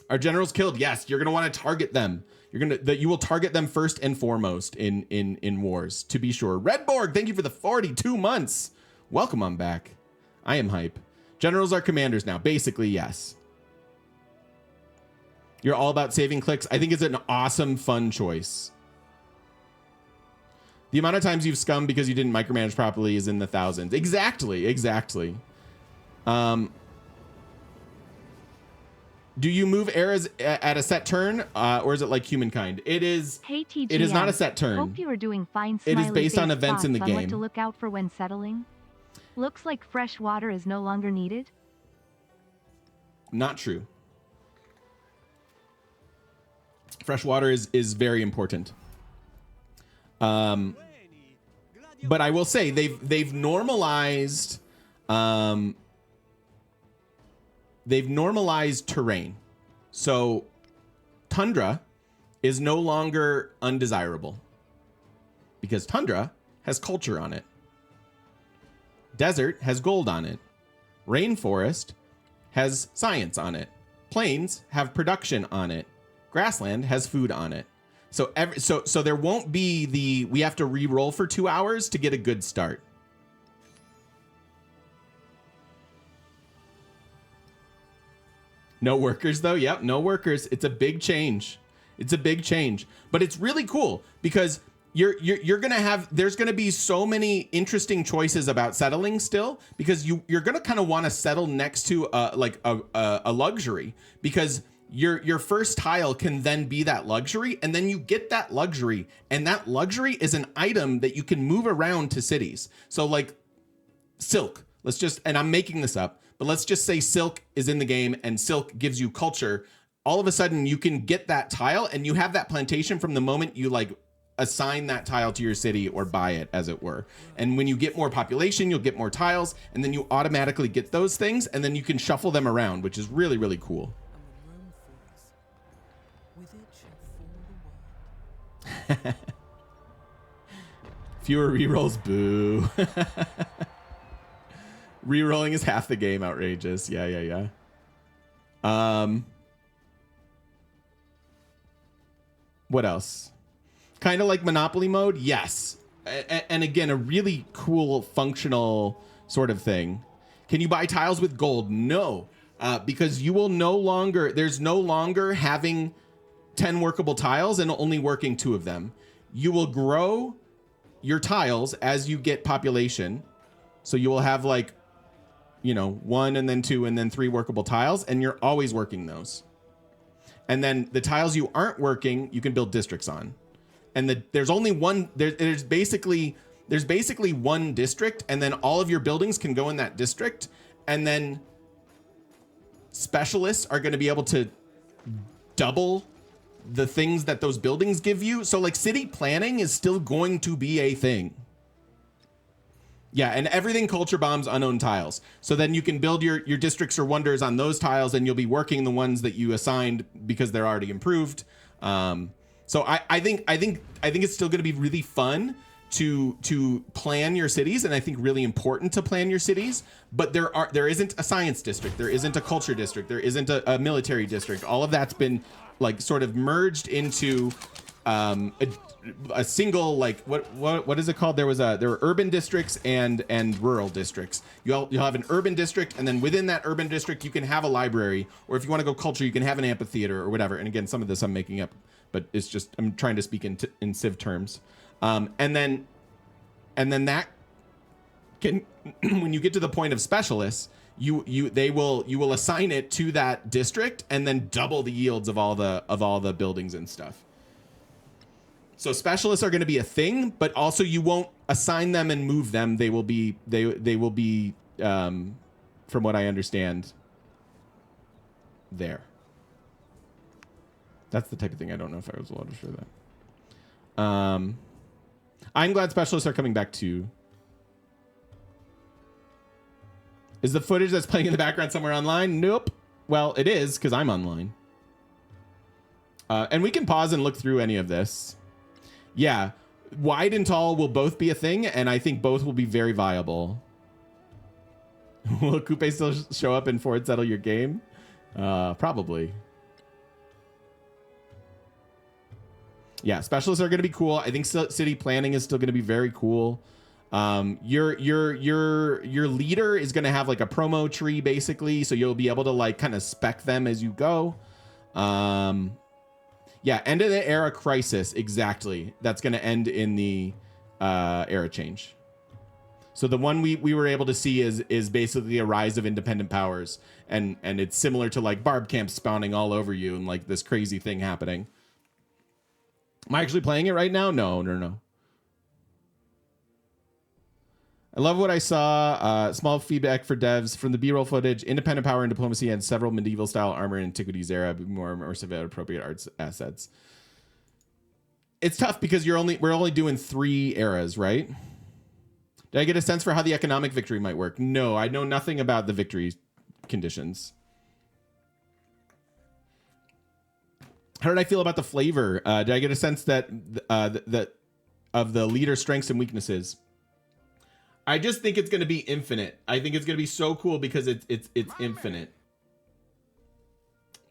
Are generals killed? Yes, you're gonna want to target them. You will target them first and foremost in wars, to be sure. Redborg, thank you for the 42 months. Welcome on back. I am hype. Generals are commanders now. Basically, yes. You're all about saving clicks. I think it's an awesome, fun choice. The amount of times you've scummed because you didn't micromanage properly is in the thousands. Exactly. Do you move eras at a set turn, or is it like humankind? It is. Hey, TGM. It is not a set turn. Hope you are doing fine. It is based on events in the game. What to look out for when settling? Looks like fresh water is no longer needed. Not true. Fresh water is very important. But I will say they've normalized. They've normalized terrain. So tundra is no longer undesirable because tundra has culture on it. Desert has gold on it. Rainforest has science on it. Plains have production on it. Grassland has food on it. So there won't be we have to re-roll for 2 hours to get a good start. No workers though. Yep, no workers. It's a big change. But it's really cool because you're gonna have, there's gonna be so many interesting choices about settling still, because you're gonna kind of want to settle next to a luxury, because your first tile can then be that luxury, and then you get that luxury, and that luxury is an item that you can move around to cities. So like silk, and I'm making this up, but let's just say silk is in the game and silk gives you culture. All of a sudden you can get that tile and you have that plantation from the moment you like assign that tile to your city or buy it, as it were. And when you get more population, you'll get more tiles, and then you automatically get those things, and then you can shuffle them around, which is really, really cool. Fewer rerolls, boo. Rerolling is half the game. Outrageous. Yeah. What else? Kind of like Monopoly mode? Yes. And again, a really cool functional sort of thing. Can you buy tiles with gold? No. Because you will no longer, there's no longer having 10 workable tiles and only working 2 of them. You will grow your tiles as you get population. So you will have like, 1 and then 2 and then 3 workable tiles, and you're always working those. And then the tiles you aren't working, you can build districts on. And there's only one, there's basically one district, and then all of your buildings can go in that district. And then specialists are going to be able to double the things that those buildings give you. So like city planning is still going to be a thing. Yeah, and everything culture bombs unowned tiles. So then you can build your districts or wonders on those tiles, and you'll be working the ones that you assigned because they're already improved. So I think it's still going to be really fun to plan your cities, and I think really important to plan your cities. But there isn't a science district, there isn't a culture district, there isn't a military district. All of that's been like sort of merged into a single, like what is it called? There were urban districts and rural districts. You'll have an urban district, and then within that urban district you can have a library, or if you want to go culture, you can have an amphitheater or whatever. And again, some of this I'm making up, but it's just I'm trying to speak in Civ terms. And then that can when you get to the point of specialists, you will assign it to that district and then double the yields of all the buildings and stuff. So specialists are going to be a thing, but also you won't assign them and move them. They will be from what I understand, there. That's the type of thing I don't know if I was allowed to show that. I'm glad specialists are coming back too. Is the footage that's playing in the background somewhere online? Nope. Well, it is because I'm online. And we can pause and look through any of this. Yeah, wide and tall will both be a thing, and I think both will be very viable. Will Coupe still show up in Ford Settle Your Game? Probably. Yeah, specialists are going to be cool. I think city planning is still going to be very cool. Your leader is going to have like a promo tree basically, so you'll be able to like kind of spec them as you go. Yeah, end of the era crisis, exactly. That's going to end in the era change. So the one we were able to see is basically a rise of independent powers, and it's similar to like barb camps spawning all over you and like this crazy thing happening. Am I actually playing it right now? No. I love what I saw. Small feedback for devs from the B-roll footage. Independent power and diplomacy and several medieval style armor in Antiquities era, more immersive and appropriate arts assets. It's tough because we're only doing 3 eras, right? Did I get a sense for how the economic victory might work? No, I know nothing about the victory conditions. How did I feel about the flavor? Did I get a sense that of the leader strengths and weaknesses? I just think it's going to be infinite. I think it's going to be so cool because it's infinite.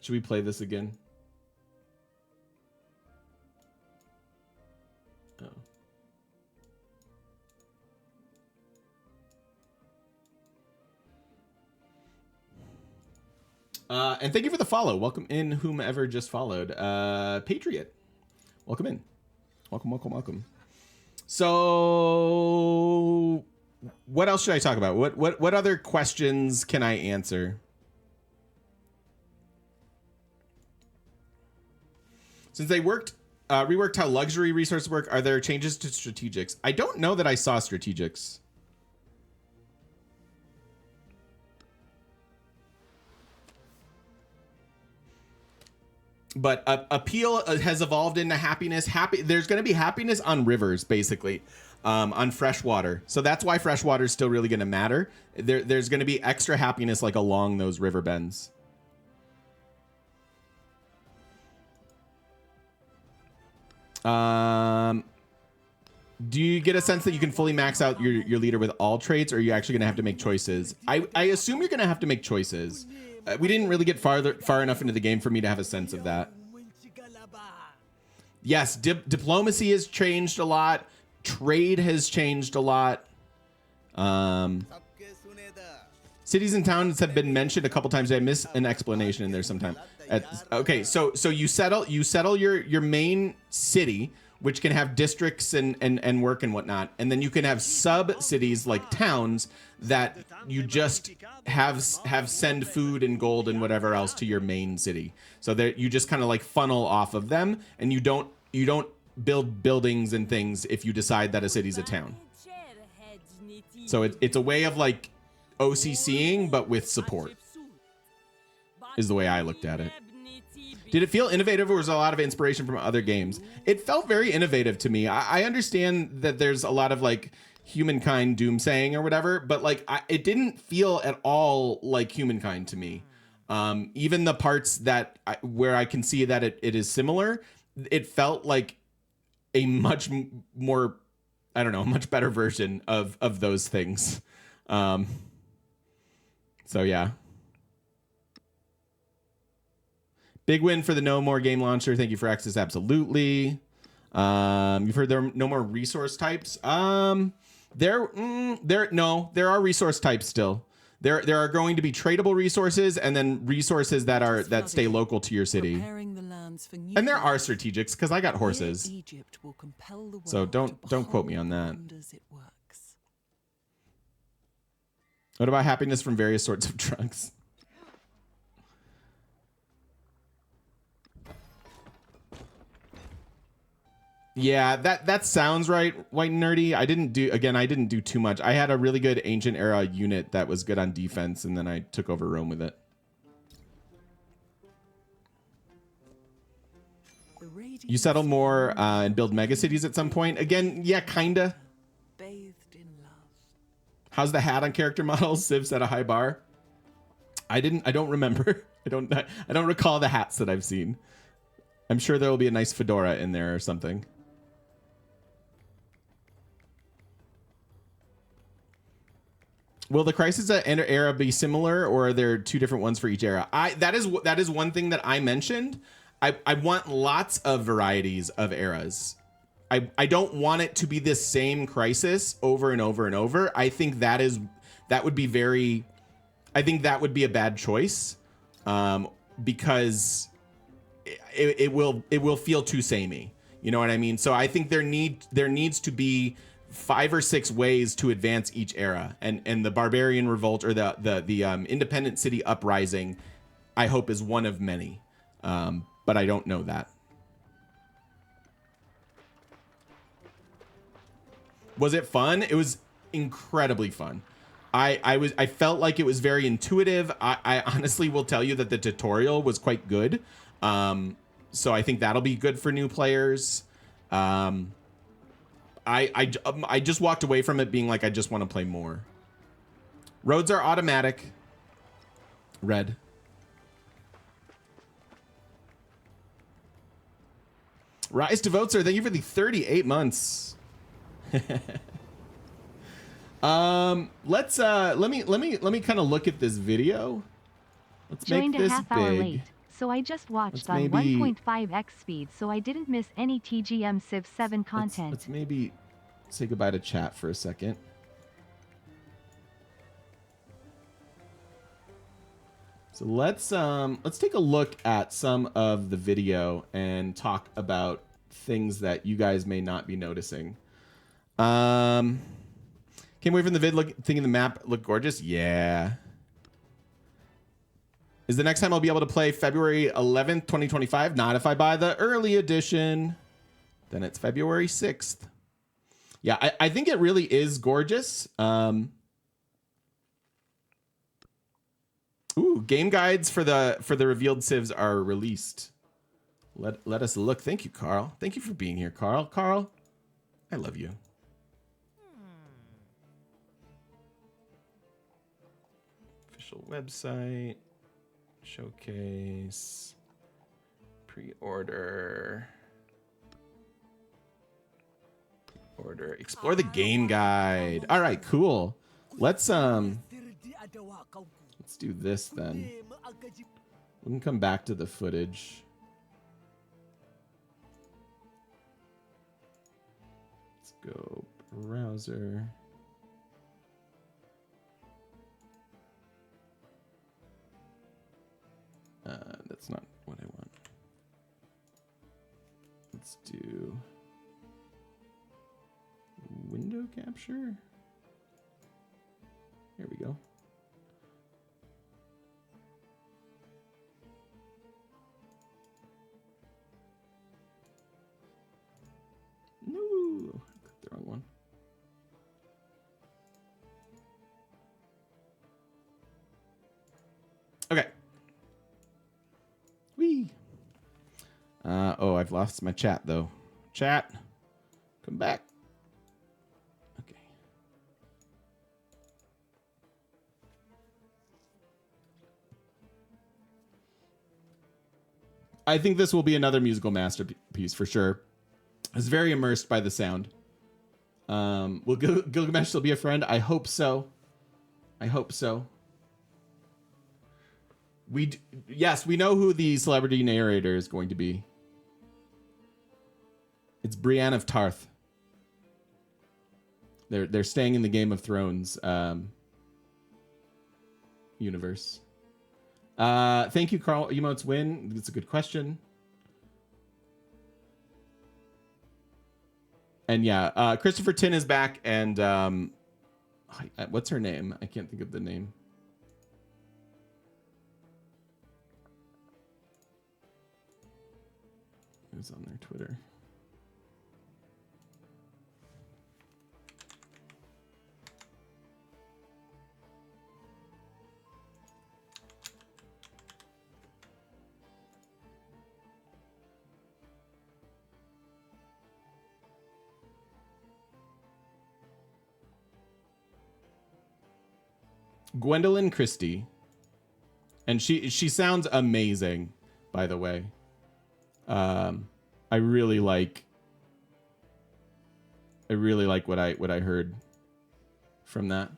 Should we play this again? And thank you for the follow. Welcome in, whomever just followed. Patriot, welcome in. Welcome. So, what else should I talk about? What other questions can I answer? Since they reworked how luxury resources work, are there changes to strategics? I don't know that I saw strategics. But appeal has evolved into happiness. There's going to be happiness on rivers, basically, on freshwater. So that's why freshwater is still really going to matter. There's going to be extra happiness like along those river bends. Do you get a sense that you can fully max out your leader with all traits, or are you actually going to have to make choices? I assume you're going to have to make choices. We didn't really get far enough into the game for me to have a sense of that. Yes, diplomacy has changed a lot. Trade has changed a lot. Cities and towns have been mentioned a couple times. I miss an explanation in there sometime. Okay, so you settle your main city, which can have districts and work and whatnot, and then you can have sub cities like towns that you just have send food and gold and whatever else to your main city. So that you just kind of like funnel off of them, and you don't build buildings and things if you decide that a city's a town. So it's a way of like OCCing, but with support, is the way I looked at it. Did it feel innovative, or was there a lot of inspiration from other games? It felt very innovative to me. I understand that there's a lot of like humankind doomsaying or whatever, but like it didn't feel at all like humankind to me. Even the parts that where I can see that it is similar, it felt like a much more, I don't know, much better version of those things. So yeah. Big win for the No More game launcher. Thank you for access. Absolutely. You've heard there are no more resource types. There are resource types still. There are going to be tradable resources, and then resources that stay local to your city. And there are strategics, because I got horses. So don't quote me on that. What about happiness from various sorts of drugs? Yeah, that sounds right, White and Nerdy. I didn't do too much. I had a really good ancient era unit that was good on defense, and then I took over Rome with it. You settle more and build mega cities at some point. Again, yeah, kinda. How's the hat on character models? Civ set a high bar. I don't remember. I don't recall the hats that I've seen. I'm sure there will be a nice fedora in there or something. Will the Crisis era be similar, or are there two different ones for each era? That is one thing that I mentioned. I want lots of varieties of eras. I don't want it to be the same Crisis over and over and over. I think that would be a bad choice, because it will feel too samey. You know what I mean? So I think there needs to be 5 or 6 ways to advance each era, and the Barbarian Revolt, or the Independent City Uprising, I hope is one of many, but I don't know that. Was it fun? It was incredibly fun. I felt like it was very intuitive. I honestly will tell you that the tutorial was quite good. So I think that'll be good for new players. I just walked away from it being like, I just want to play more. Roads are automatic. Red. Rise to vote, sir. Thank you for the 38 months. Let me kind of look at this video. Let's Joined make this a half hour big. late, so I just watched on maybe 1.5x speed, so I didn't miss any TGM Civ 7 content. Let's maybe say goodbye to chat for a second. So let's take a look at some of the video and talk about things that you guys may not be noticing. Came away from the vid thinking the map looked gorgeous. Yeah. Is the next time I'll be able to play February 11th, 2025? Not if I buy the early edition. Then it's February 6th. Yeah, I think it really is gorgeous. Ooh, game guides for the revealed civs are released. Let us look. Thank you, Carl. Thank you for being here, Carl. Carl, I love you. Official website. Showcase. Pre-order. Order. Explore the game guide. All right, cool. Let's do this then. We can come back to the footage. Let's go browser. Let's do window capture. There we go. No, I clicked the wrong one. Okay. Whee. Oh, I've lost my chat though. Chat, come back. Okay. I think this will be another musical masterpiece for sure. I was very immersed by the sound. Will Gilgamesh still be a friend? I hope so. I hope so. Yes, we know who the celebrity narrator is going to be. It's Brienne of Tarth. They're staying in the Game of Thrones universe. Thank you, Carl. Emotes win. It's a good question. And yeah, Christopher Tin is back, and what's her name? I can't think of the name. Who's on their Twitter? Gwendolyn Christie. And she sounds amazing, by the way. I really like what I heard from that.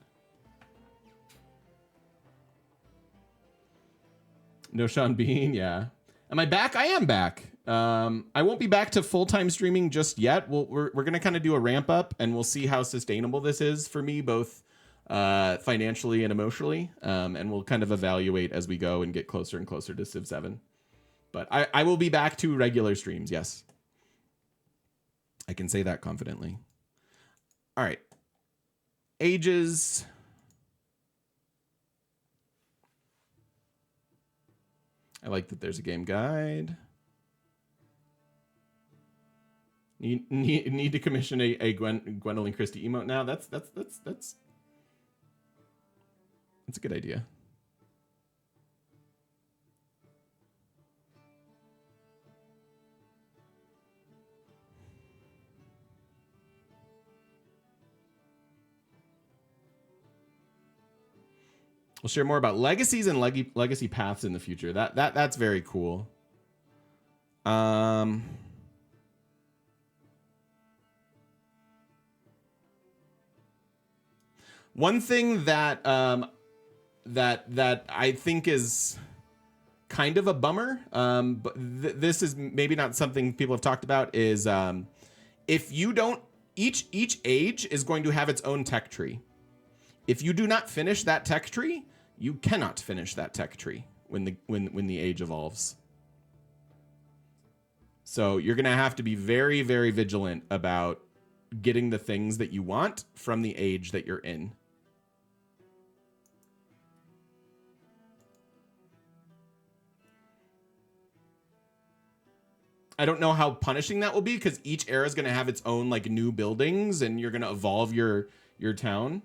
No Sean Bean, yeah. Am I back? I am back. I won't be back to full-time streaming just yet. We're gonna kind of do a ramp up, and we'll see how sustainable this is for me, both financially and emotionally. And we'll kind of evaluate as we go and get closer and closer to Civ 7. But I will be back to regular streams, yes. I can say that confidently. All right. Ages. I like that there's a game guide. Need to commission a Gwendolyn Christie emote now. That's a good idea. We'll share more about legacies and legacy paths in the future. That's very cool. One thing that that I think is kind of a bummer, but this is maybe not something people have talked about, is if you don't, each age is going to have its own tech tree. If you do not finish that tech tree, you cannot finish that tech tree when the age evolves. So you're gonna have to be very, very vigilant about getting the things that you want from the age that you're in. I don't know how punishing that will be, because each era is going to have its own like new buildings, and you're going to evolve your town.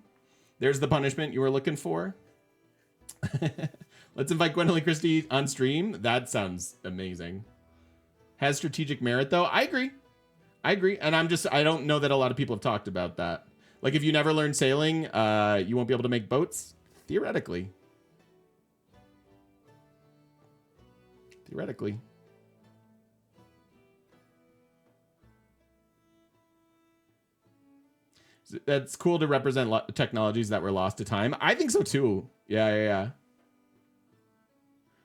There's the punishment you were looking for. Let's invite Gwendolyn Christie on stream. That sounds amazing. Has strategic merit though. I agree. And I don't know that a lot of people have talked about that. Like if you never learn sailing, you won't be able to make boats. Theoretically. That's cool to represent technologies that were lost to time. I think so too. Yeah.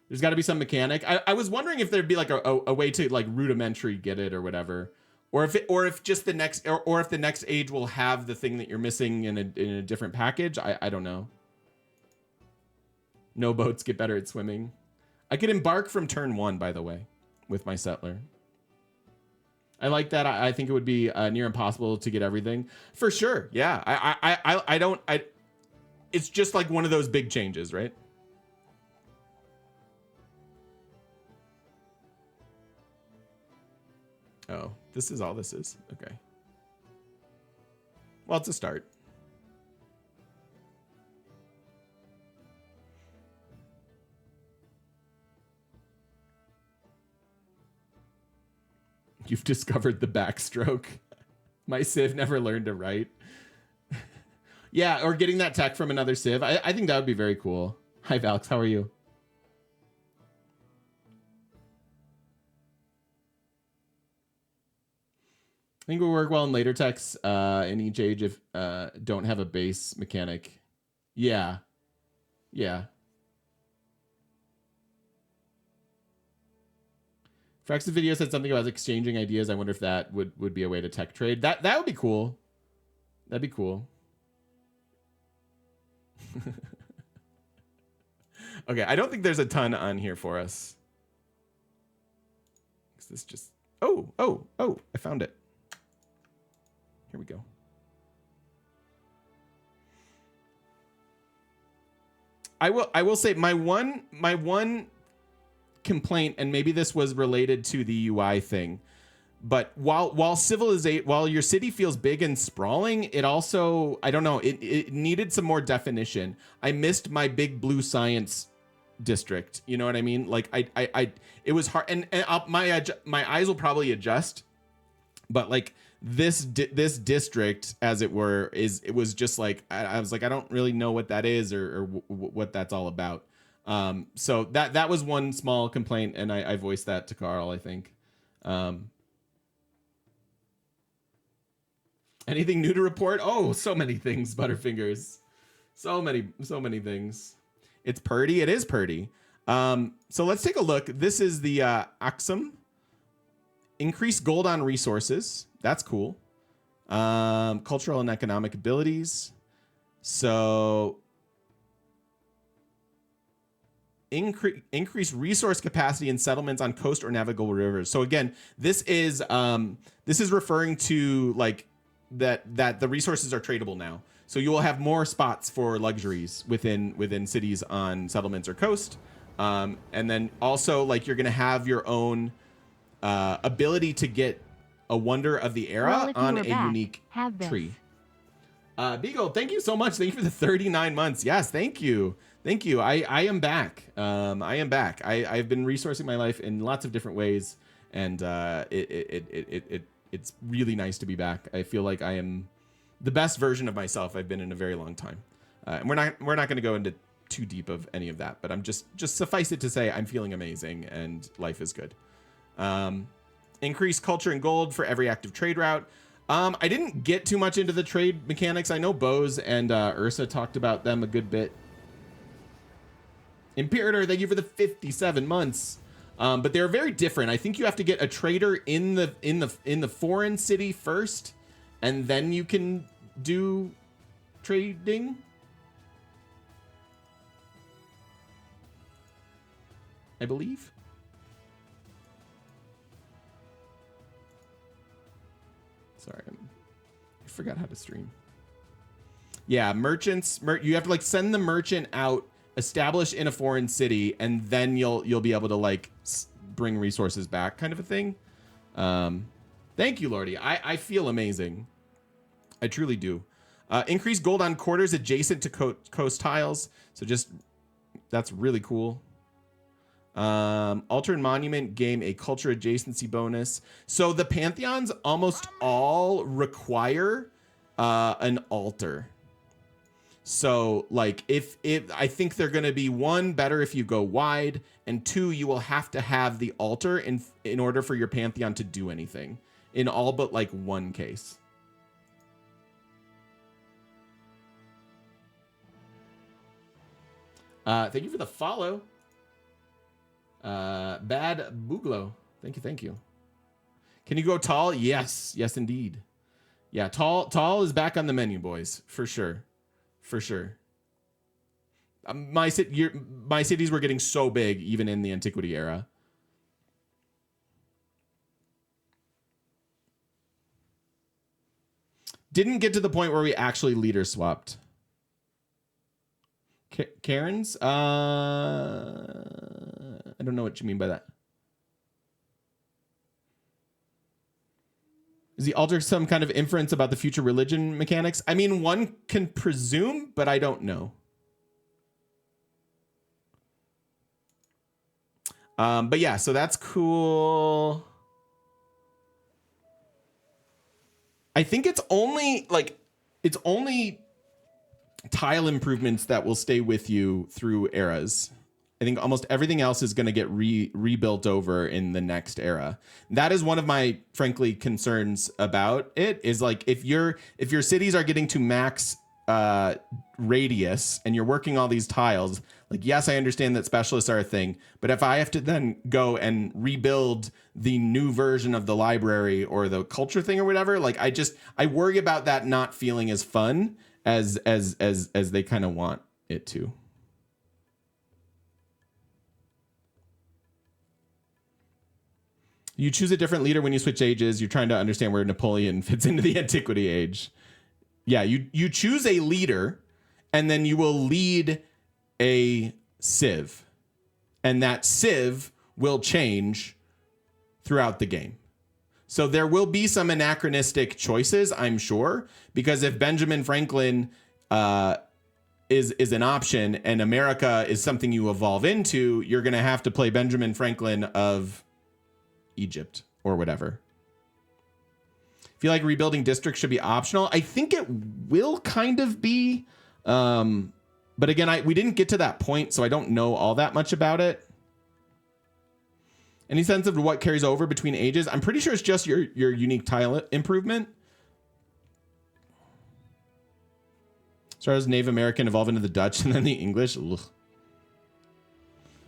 There's got to be some mechanic. I was wondering if there'd be like a way to like rudimentary get it or whatever, or if the next age will have the thing that you're missing in a different package. I don't know. No boats get better at swimming. I could embark from turn 1, by the way, with my settler. I like that. I think it would be near impossible to get everything for sure. Yeah, I don't. It's just like one of those big changes, right? Oh, this is all this is. Okay. Well, it's a start. You've discovered the backstroke. My Civ never learned to write. Yeah, or getting that tech from another Civ. I think that would be very cool. Hi, Valks. How are you? I think it will work well in later techs in each age if don't have a base mechanic. Yeah. Yeah. Frax's video said something about exchanging ideas. I wonder if that would be a way to tech trade. That would be cool. That'd be cool. Okay, I don't think there's a ton on here for us. Is this just... Oh, I found it. Here we go. I will say my one complaint, and maybe this was related to the UI thing, but while your city feels big and sprawling, it also, I don't know, it needed some more definition. I missed my big blue science district. You know what I mean? Like it was hard, and my eyes will probably adjust, but like this district, as it were, it was just like I was like, I don't really know what that is or what that's all about. So that was one small complaint, and I voiced that to Carl, I think. Anything new to report? Oh, so many things, Butterfingers. So many things. It's purdy. It is purdy. So let's take a look. This is the Axum. Increase gold on resources. That's cool. Cultural and economic abilities. So increase resource capacity in settlements on coast or navigable rivers. So again, this is referring to like that the resources are tradable now. So you will have more spots for luxuries within cities on settlements or coast. And then also like you're going to have your own ability to get a Wonder of the Era on a unique tree. Beagle, thank you so much. Thank you for the 39 months. Yes, thank you. Thank you. I am back. I am back. I've been resourcing my life in lots of different ways, and it's really nice to be back. I feel like I am the best version of myself I've been in a very long time. And we're not going to go into too deep of any of that, but I'm just suffice it to say I'm feeling amazing and life is good. Increase culture and gold for every active trade route. I didn't get too much into the trade mechanics. I know Bose and Ursa talked about them a good bit. Imperator, thank you for the 57 months. But they're very different. I think you have to get a trader in the foreign city first, and then you can do trading. I believe. Sorry, I forgot how to stream. Yeah, merchants. You have to like send the merchant out, establish in a foreign city, and then you'll be able to like bring resources back, kind of a thing. Thank you, Lordy. I feel amazing. I truly do. Increase gold on quarters adjacent to coast tiles. So just that's really cool. Altar and Monument game a culture adjacency bonus. So the Pantheons almost all require an altar. So like if I think they're going to be one, better if you go wide, and two, you will have to have the altar in order for your Pantheon to do anything in all but like one case. Thank you for the follow. Bad Buglo. Thank you. Can you go tall? Yes, indeed. Yeah, tall is back on the menu, boys, for sure. My cities were getting so big even in the antiquity era. didn't get to the point where we actually leader swapped. Karen's? I don't know what you mean by that. Is the altar some kind of inference about the future religion mechanics? I mean, one can presume, but I don't know. But yeah, so that's cool. I think it's only tile improvements that will stay with you through eras. I think almost everything else is going to get rebuilt over in the next era. That is one of my, frankly, concerns about it is like if your cities are getting to max radius and you're working all these tiles, like, yes, I understand that specialists are a thing, but if I have to then go and rebuild the new version of the library or the culture thing or whatever, like I worry about that not feeling as fun as they kind of want it to. You choose a different leader when you switch ages. You're trying to understand where Napoleon fits into the antiquity age. Yeah, you choose a leader, and then you will lead a civ. And that civ will change throughout the game. So there will be some anachronistic choices, I'm sure, because if Benjamin Franklin is an option and America is something you evolve into, you're going to have to play Benjamin Franklin of Egypt or whatever. I feel like rebuilding districts should be optional. I think it will kind of be, but again, we didn't get to that point, so I don't know all that much about it. Any sense of what carries over between ages? I'm pretty sure it's just your unique tile improvement. Start as Native American, evolve into the Dutch, and then the English. Ugh.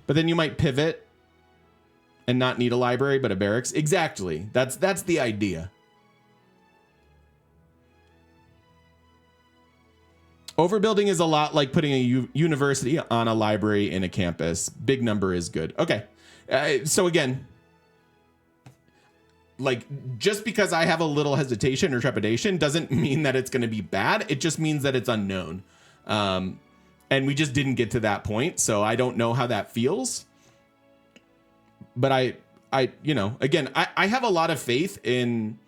But then you might pivot and not need a library, but a barracks. Exactly. That's the idea. Overbuilding is a lot like putting a university on a library in a campus. Big number is good. Okay. So again, like just because I have a little hesitation or trepidation doesn't mean that it's going to be bad. It just means that it's unknown. And we just didn't get to that point. So I don't know how that feels. But I, you know, again, I have a lot of faith in,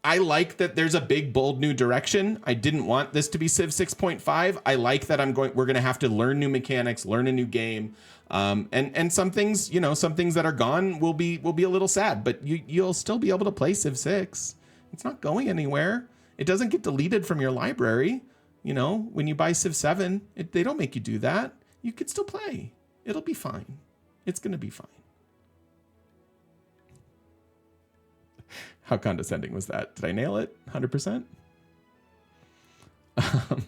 I like that there's a big, bold new direction. I didn't want this to be Civ 6.5. I like that we're going to have to learn new mechanics, learn a new game. And some things, you know, some things that are gone will be a little sad, but you'll still be able to play Civ 6. It's not going anywhere. It doesn't get deleted from your library. You know, when you buy Civ 7, they don't make you do that. You could still play. It'll be fine. It's going to be fine. How condescending was that? Did I nail it? 100%? I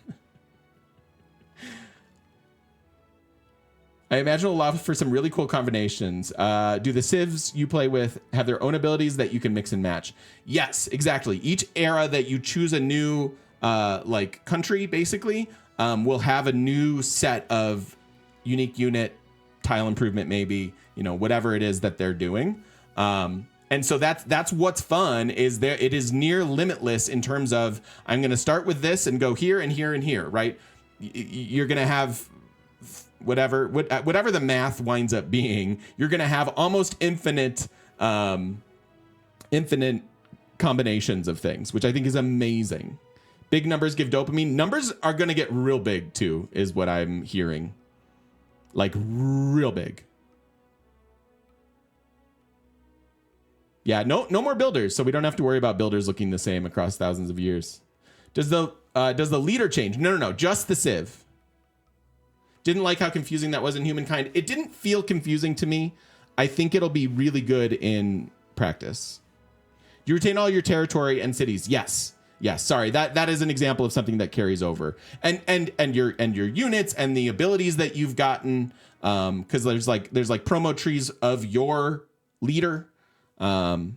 imagine it'll allow for some really cool combinations. Do the civs you play with have their own abilities that you can mix and match? Yes, exactly. Each era that you choose a new like country, basically, will have a new set of unique unit, tile improvement, maybe, you know, whatever it is that they're doing. And so that's what's fun is there. It is near limitless in terms of I'm going to start with this and go here and here and here, right? You're going to have whatever the math winds up being. You're going to have almost infinite combinations of things, which I think is amazing. Big numbers give dopamine. Numbers are going to get real big too, is what I'm hearing. Like real big. Yeah, no more builders, so we don't have to worry about builders looking the same across thousands of years. Does the leader change? No, just the civ. Didn't like how confusing that was in Humankind. It didn't feel confusing to me. I think it'll be really good in practice. Do you retain all your territory and cities? Yes. Sorry, that is an example of something that carries over, and your units and the abilities that you've gotten, because there's like promo trees of your leader. So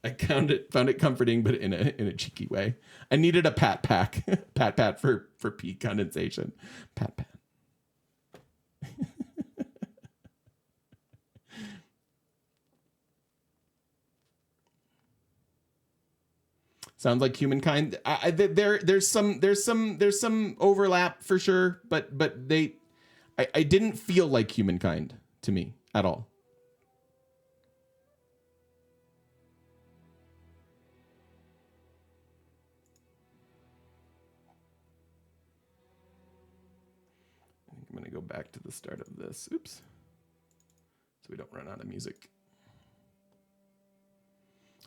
I found it comforting, but in a cheeky way. I needed a pat for peak condensation. Pat. Sounds like humankind. There's some overlap for sure, but I didn't feel like humankind to me at all. I think I'm gonna go back to the start of this. Oops. So we don't run out of music.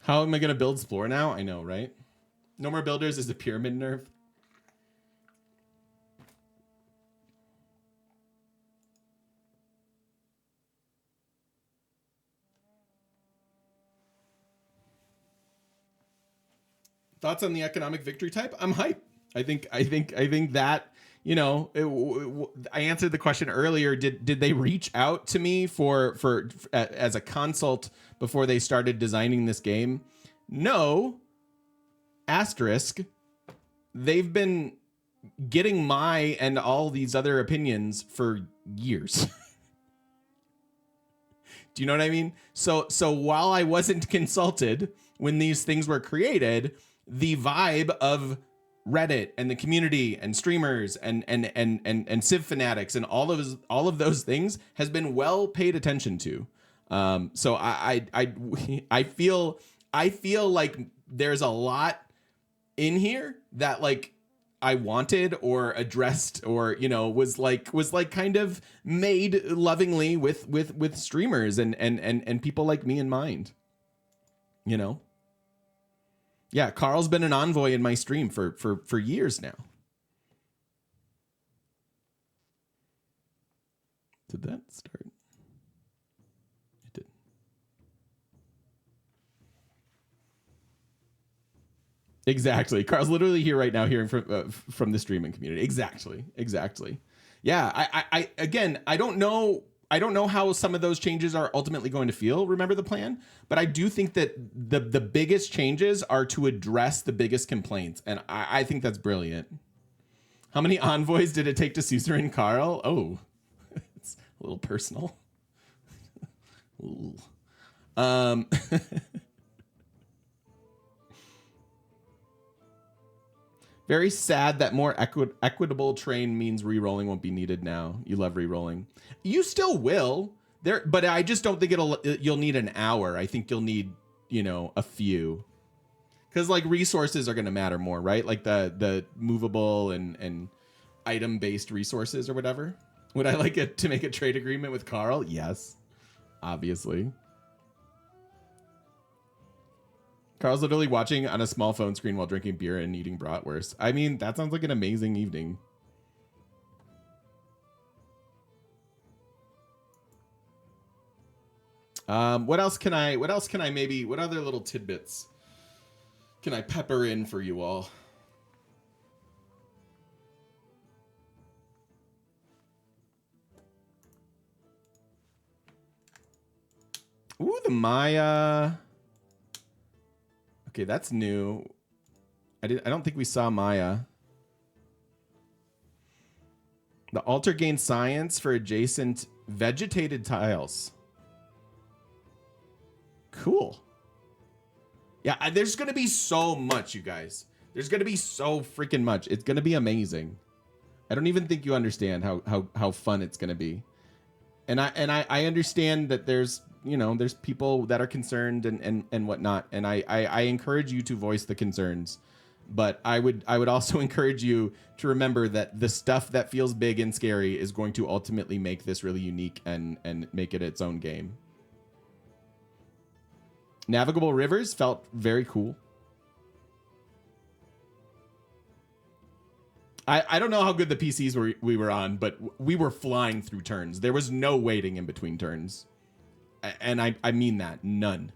How am I gonna build Spore now? I know, right? No more builders is a pyramid nerf. Thoughts on the economic victory type? I'm hype. I think that, you know, I answered the question earlier. Did they reach out to me for as a consult before they started designing this game? No. Asterisk. They've been getting my and all these other opinions for years. Do you know what I mean? So while I wasn't consulted when these things were created, the vibe of Reddit and the community and streamers and Civ fanatics and all of those things has been well paid attention to. So I feel like there's a lot in here that like I wanted or addressed or, you know, was like kind of made lovingly with streamers and people like me in mind, you know? Yeah, Carl's been an envoy in my stream for years now. Did that start? It did. Exactly. Carl's literally here right now hearing from the streaming community. Exactly. Yeah, I again, I don't know how some of those changes are ultimately going to feel. Remember the plan, but I do think that the biggest changes are to address the biggest complaints, and I think that's brilliant. How many envoys did it take to suzerain Carl? Oh, it's a little personal. Ooh. Very sad that more equitable train means re-rolling won't be needed now. You love re-rolling. You still will. There, but I just don't think you'll need an hour. I think you'll need, you know, a few. Cuz like resources are going to matter more, right? Like the movable and item-based resources or whatever. Would I like it to make a trade agreement with Carl? Yes. Obviously. Carl's literally watching on a small phone screen while drinking beer and eating bratwurst. I mean, that sounds like an amazing evening. What other little tidbits can I pepper in for you all? Ooh, the Maya. Okay, that's new. I don't think we saw Maya. The altar gains science for adjacent vegetated tiles. Cool. Yeah, there's going to be so much, you guys. There's going to be so freaking much. It's going to be amazing. I don't even think you understand how fun it's going to be. And I understand that there's, you know, there's people that are concerned and whatnot. And I encourage you to voice the concerns. But I would also encourage you to remember that the stuff that feels big and scary is going to ultimately make this really unique and make it its own game. Navigable rivers felt very cool. I don't know how good the PCs we were on, but we were flying through turns. There was no waiting in between turns. And I mean that. None.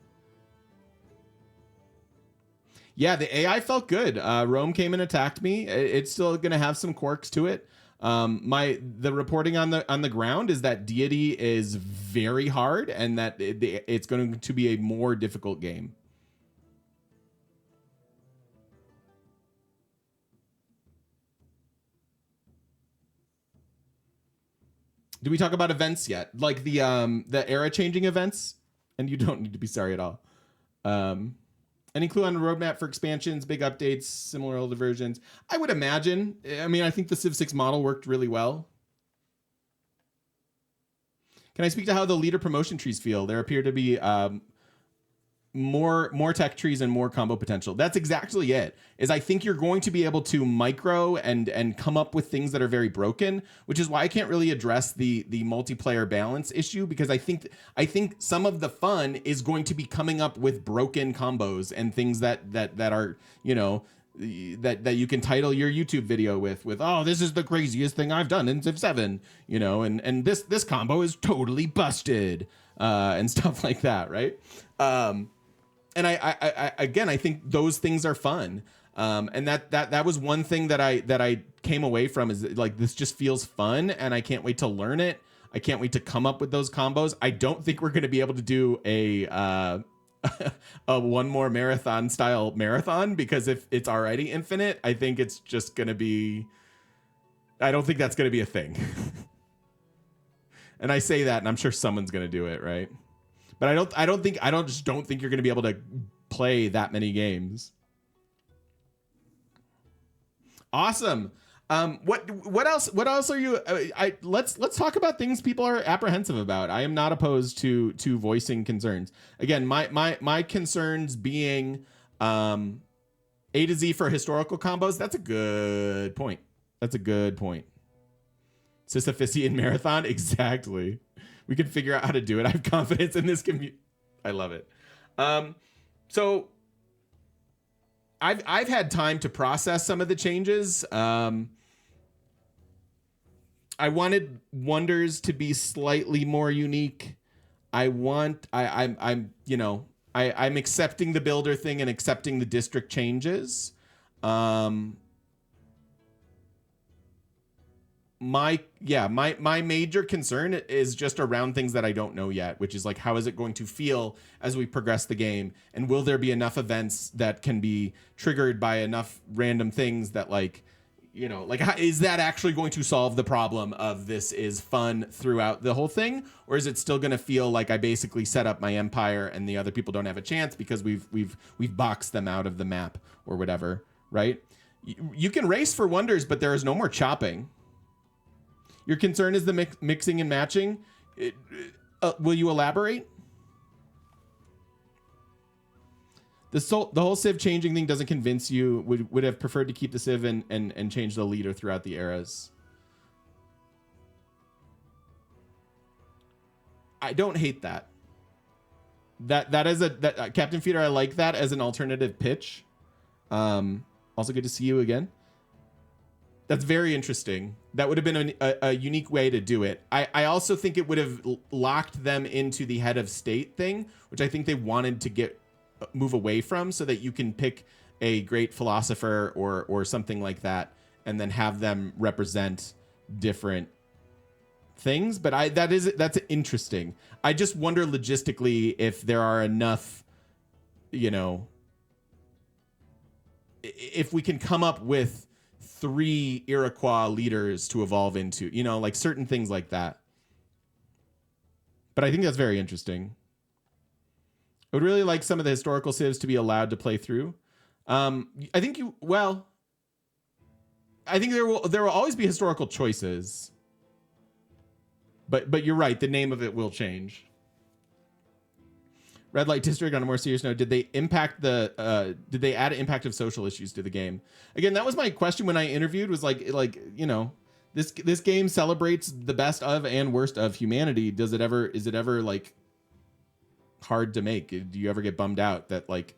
Yeah, the AI felt good. Rome came and attacked me. It's still going to have some quirks to it. The reporting on the ground is that deity is very hard and that it's going to be a more difficult game. Do we talk about events yet? Like the era changing events? And you don't need to be sorry at all. Any clue on the roadmap for expansions, big updates, similar older versions? I would imagine. I mean, I think the Civ 6 model worked really well. Can I speak to how the leader promotion trees feel? There appear to be more tech trees and more combo potential. That's exactly it. Is I think you're going to be able to micro and come up with things that are very broken, which is why I can't really address the multiplayer balance issue, because I think some of the fun is going to be coming up with broken combos and things that are, you know, that you can title your YouTube video with, oh, this is the craziest thing I've done in Civ 7, you know, and this combo is totally busted, and stuff like that, right? And I think those things are fun. And that was one thing that I came away from, is like, this just feels fun and I can't wait to learn it. I can't wait to come up with those combos. I don't think we're going to be able to do a one more marathon style marathon, because if it's already infinite, I think it's just going to be, I don't think that's going to be a thing. And I say that, and I'm sure someone's going to do it, right? But I don't think you're going to be able to play that many games. Awesome. What else are you? Let's talk about things people are apprehensive about. I am not opposed to voicing concerns. Again, my concerns being A to Z for historical combos. That's a good point. Sisyphusian marathon, exactly. We can figure out how to do it. I have confidence in this community. I love it. So I've had time to process some of the changes. I wanted Wonders to be slightly more unique. I'm accepting the builder thing and accepting the district changes. My major concern is just around things that I don't know yet, which is like, how is it going to feel as we progress the game? And will there be enough events that can be triggered by enough random things that, like, you know, like, how, is that actually going to solve the problem of this is fun throughout the whole thing? Or is it still going to feel like I basically set up my empire and the other people don't have a chance because we've boxed them out of the map or whatever, right? You can race for Wonders, but there is no more chopping. Your concern is the mixing and matching. Will you elaborate? The whole Civ changing thing doesn't convince you. Would have preferred to keep the Civ and change the leader throughout the eras. I don't hate that. That is Captain Feeder. I like that as an alternative pitch. Also good to see you again. That's very interesting. That would have been a unique way to do it. I also think it would have locked them into the head of state thing, which I think they wanted to move away from, so that you can pick a great philosopher or something like that, and then have them represent different things. But that's interesting. I just wonder logistically if there are enough, you know, if we can come up with 3 Iroquois leaders to evolve into, you know, like certain things like that. But I think that's very interesting. I would really like some of the historical civs to be allowed to play through. I think there will always be historical choices. But you're right, the name of it will change. Red Light District, on a more serious note, did they add an impact of social issues to the game? Again, that was my question when I interviewed, was like, you know, this game celebrates the best of and worst of humanity. Is it ever like hard to make? Do you ever get bummed out that, like,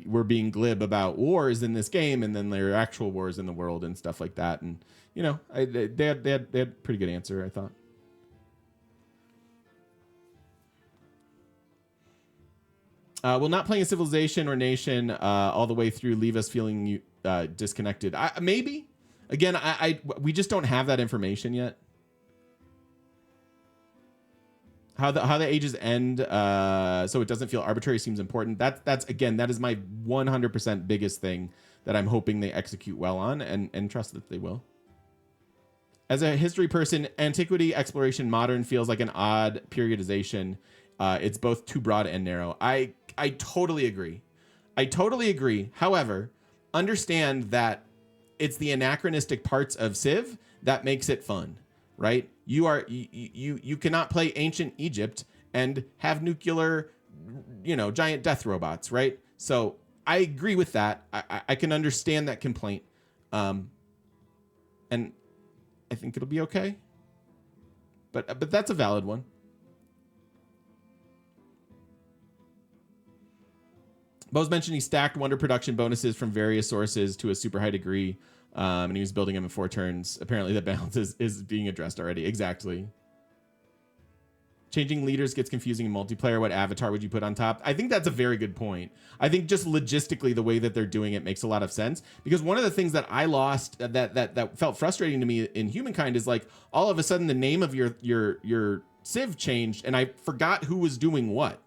we're being glib about wars in this game and then there are actual wars in the world and stuff like that? And, you know, they had a pretty good answer, I thought. Will not playing a civilization or nation all the way through leave us feeling disconnected? Maybe. Again, we just don't have that information yet. How the ages end, so it doesn't feel arbitrary, seems important. That is my 100% biggest thing that I'm hoping they execute well on, and trust that they will. As a history person, antiquity, exploration, modern feels like an odd periodization. It's both too broad and narrow. I totally agree. I totally agree. However, understand that it's the anachronistic parts of Civ that makes it fun, right? You cannot play ancient Egypt and have nuclear, giant death robots, right? So I agree with that. I can understand that complaint, and I think it'll be okay. But that's a valid one. Bo's mentioned he stacked Wonder production bonuses from various sources to a super high degree, and he was building them in 4 turns. Apparently, the balance is being addressed already. Exactly. Changing leaders gets confusing in multiplayer. What avatar would you put on top? I think that's a very good point. I think just logistically, the way that they're doing it makes a lot of sense. Because one of the things that I lost that felt frustrating to me in Humankind is like all of a sudden the name of your Civ changed, and I forgot who was doing what.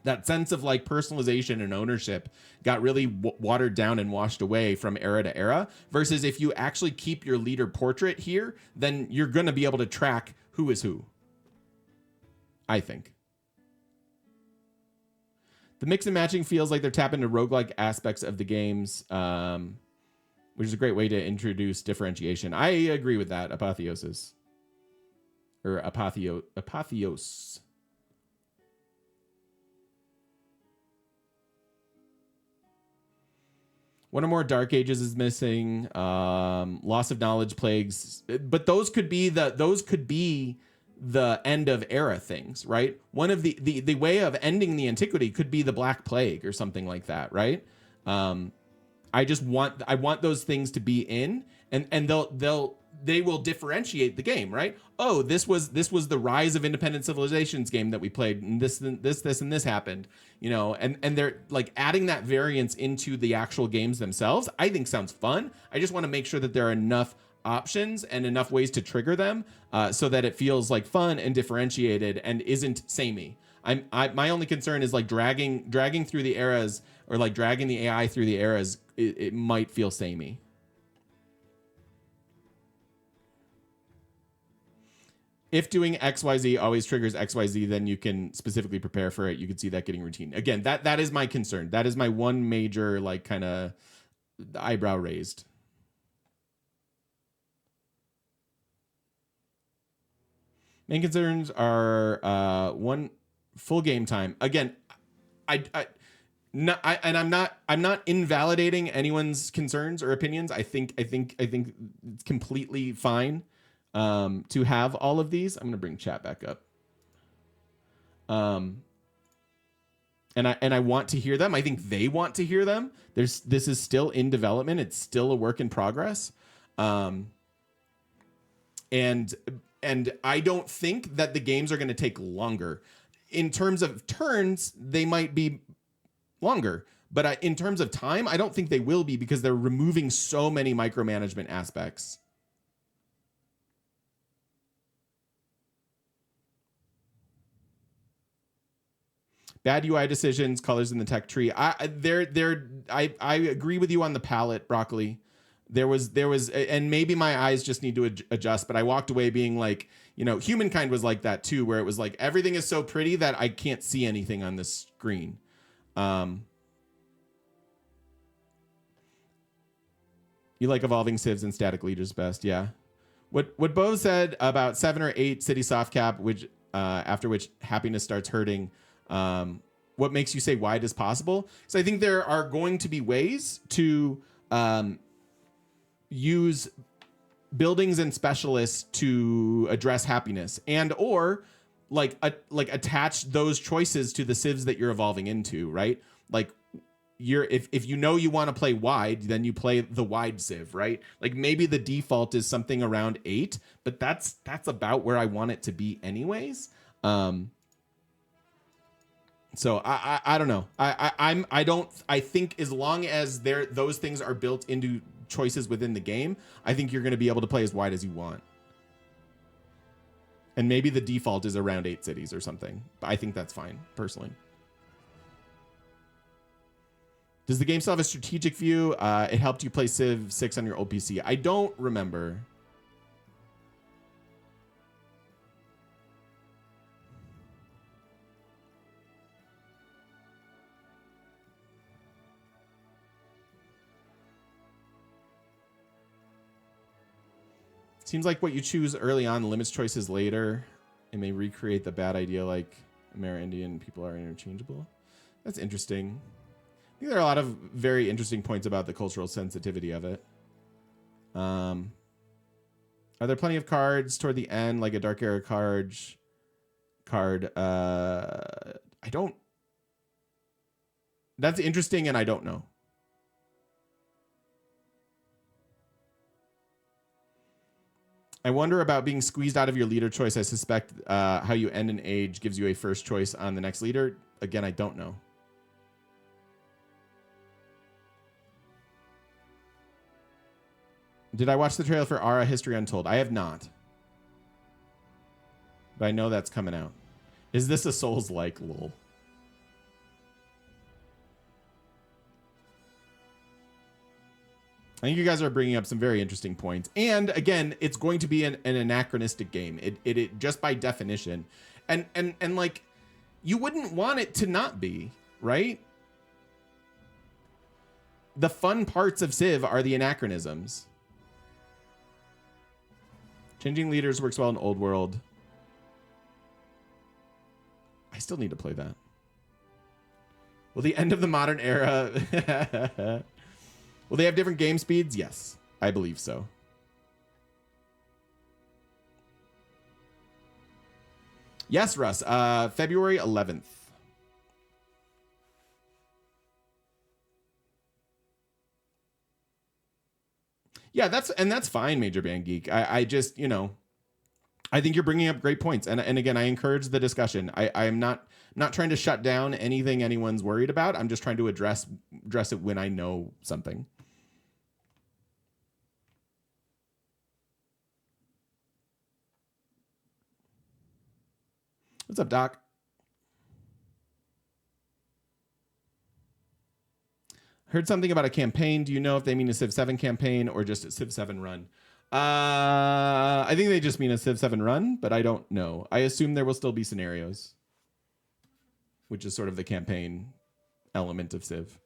That sense of like personalization and ownership got really watered down and washed away from era to era. Versus if you actually keep your leader portrait here, then you're going to be able to track who is who. I think. The mix and matching feels like they're tapping into roguelike aspects of the games, which is a great way to introduce differentiation. I agree with that. Apotheosis. Or apotheos. One or more Dark Ages is missing. Loss of knowledge plagues, but those could be the end of era things, right? One of the way of ending the antiquity could be the Black Plague or something like that, right? I want those things to be in, and they will differentiate the game, right? Oh, this was the Rise of Independent Civilizations game that we played, and this happened, and they're like adding that variance into the actual games themselves. I think sounds fun. I just want to make sure that there are enough options and enough ways to trigger them, so that it feels like fun and differentiated and isn't samey. My only concern is like dragging through the eras, or like dragging the AI through the eras. It might feel samey. If doing XYZ always triggers XYZ, then you can specifically prepare for it. You can see that getting routine. Again, that is my concern. That is my one major like kind of eyebrow raised. Main concerns are one, full game time. Again, I'm not invalidating anyone's concerns or opinions. I think it's completely fine to have all of these. I'm gonna bring chat back up. And I want to hear them. I think they want to hear them. This is still in development. It's still a work in progress. And I don't think that the games are going to take longer. In terms of turns, they might be longer. But in terms of time, I don't think they will be, because they're removing so many micromanagement aspects. Bad UI decisions, colors in the tech tree. I agree with you on the palette, Broccoli. There was, and maybe my eyes just need to adjust, but I walked away being like, Humankind was like that too, where it was like, everything is so pretty that I can't see anything on this screen. You like evolving civs and static leaders best. Yeah. What Bo said about 7 or 8 city soft cap, which, after which happiness starts hurting. What makes you say wide is possible? So I think there are going to be ways to, use buildings and specialists to address happiness, and or like attach those choices to the civs that you're evolving into, right? Like if you want to play wide, then you play the wide civ, right? Like maybe the default is something around 8, but that's about where I want it to be anyways. So I don't know. I think as long as those things are built into choices within the game, I think you're going to be able to play as wide as you want. And maybe the default is around 8 cities or something. I think that's fine, personally. Does the game still have a strategic view? It helped you play Civ 6 on your old PC. I don't remember. Seems like what you choose early on limits choices later. It may recreate the bad idea like Amerindian people are interchangeable. That's interesting. I think there are a lot of very interesting points about the cultural sensitivity of it. Are there plenty of cards toward the end, like a Dark Era card? I don't. That's interesting, and I don't know. I wonder about being squeezed out of your leader choice. I suspect how you end an age gives you a first choice on the next leader. Again, I don't know. Did I watch the trailer for Ara History Untold? I have not. But I know that's coming out. Is this a Souls-like? Lol. I think you guys are bringing up some very interesting points. And again, it's going to be an anachronistic game. It just by definition. And like, you wouldn't want it to not be, right? The fun parts of Civ are the anachronisms. Changing leaders works well in Old World. I still need to play that. Will the end of the modern era... Will they have different game speeds? Yes, I believe so. Yes, Russ. February 11th. Yeah, that's fine, Major Band Geek. I just, you know, I think you're bringing up great points. And again, I encourage the discussion. I'm not trying to shut down anything anyone's worried about. I'm just trying to address it when I know something. What's up, Doc? Heard something about a campaign. Do you know if they mean a Civ 7 campaign or just a Civ 7 run? I think they just mean a Civ 7 run, but I don't know. I assume there will still be scenarios, which is sort of the campaign element of Civ.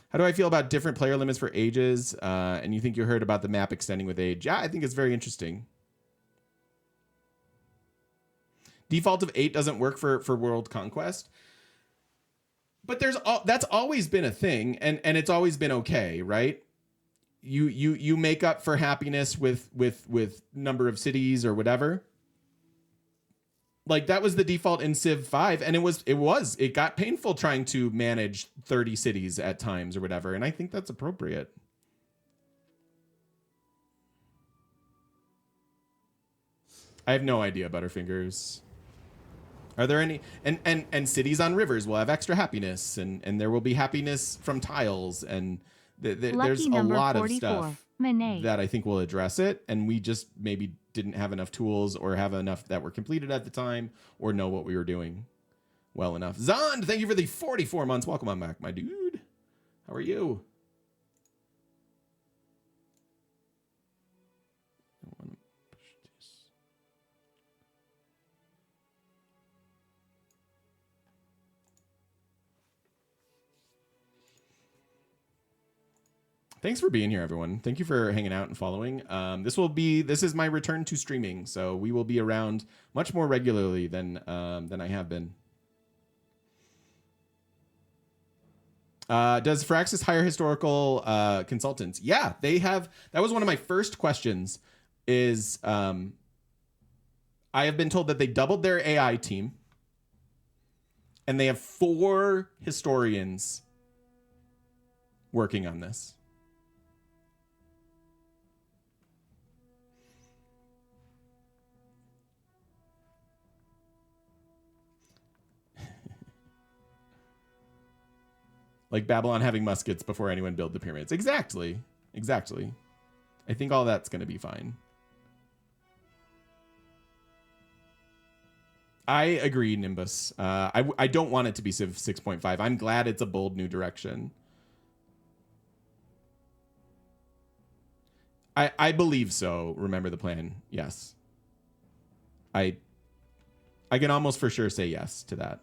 How do I feel about different player limits for ages? And you think you heard about the map extending with age? Yeah, I think it's very interesting. Default of 8 doesn't work for World Conquest. But that's always been a thing, and it's always been okay, right? You make up for happiness with number of cities or whatever. Like that was the default in Civ 5, and it got painful trying to manage 30 cities at times or whatever, and I think that's appropriate. I have no idea, Butterfingers. Are there any and cities on rivers will have extra happiness, and there will be happiness from tiles, and there's a lot of stuff that I think will address it, and we just maybe didn't have enough tools or have enough that were completed at the time or know what we were doing well enough. Zond, thank you for the 44 months. Welcome on back, my dude. How are you? Thanks for being here, everyone. Thank you for hanging out and following. This is my return to streaming, so we will be around much more regularly than I have been. Does Firaxis hire historical consultants? Yeah, they have. That was one of my first questions. I have been told that they doubled their AI team, and they have 4 historians working on this. Like Babylon having muskets before anyone built the pyramids. Exactly. I think all that's going to be fine. I agree, Nimbus. I don't want it to be Civ 6.5. I'm glad it's a bold new direction. I believe so. Remember the plan. Yes. I can almost for sure say yes to that.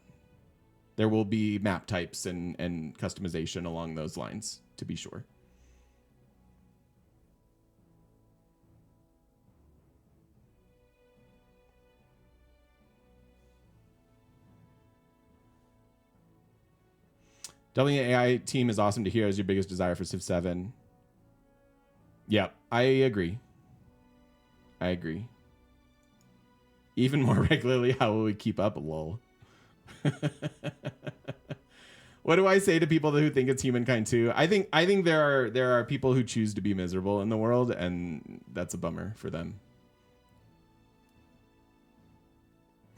There will be map types and customization along those lines, to be sure. WAI team is awesome to hear as your biggest desire for Civ 7. Yep, I agree. I agree. Even more regularly, how will we keep up? Lol. What do I say to people who think it's humankind too? I think there are people who choose to be miserable in the world, and that's a bummer for them.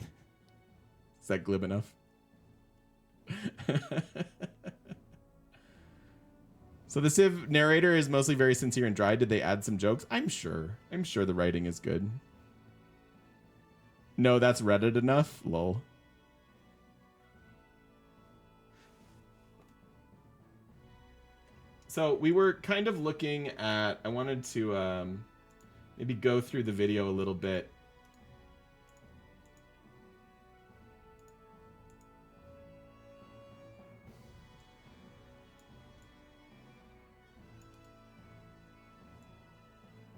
Is that glib enough? So the Civ narrator is mostly very sincere and dry. Did they add some jokes? I'm sure the writing is good. No, that's Reddit enough. Lol. So we were kind of looking at, I wanted to maybe go through the video a little bit.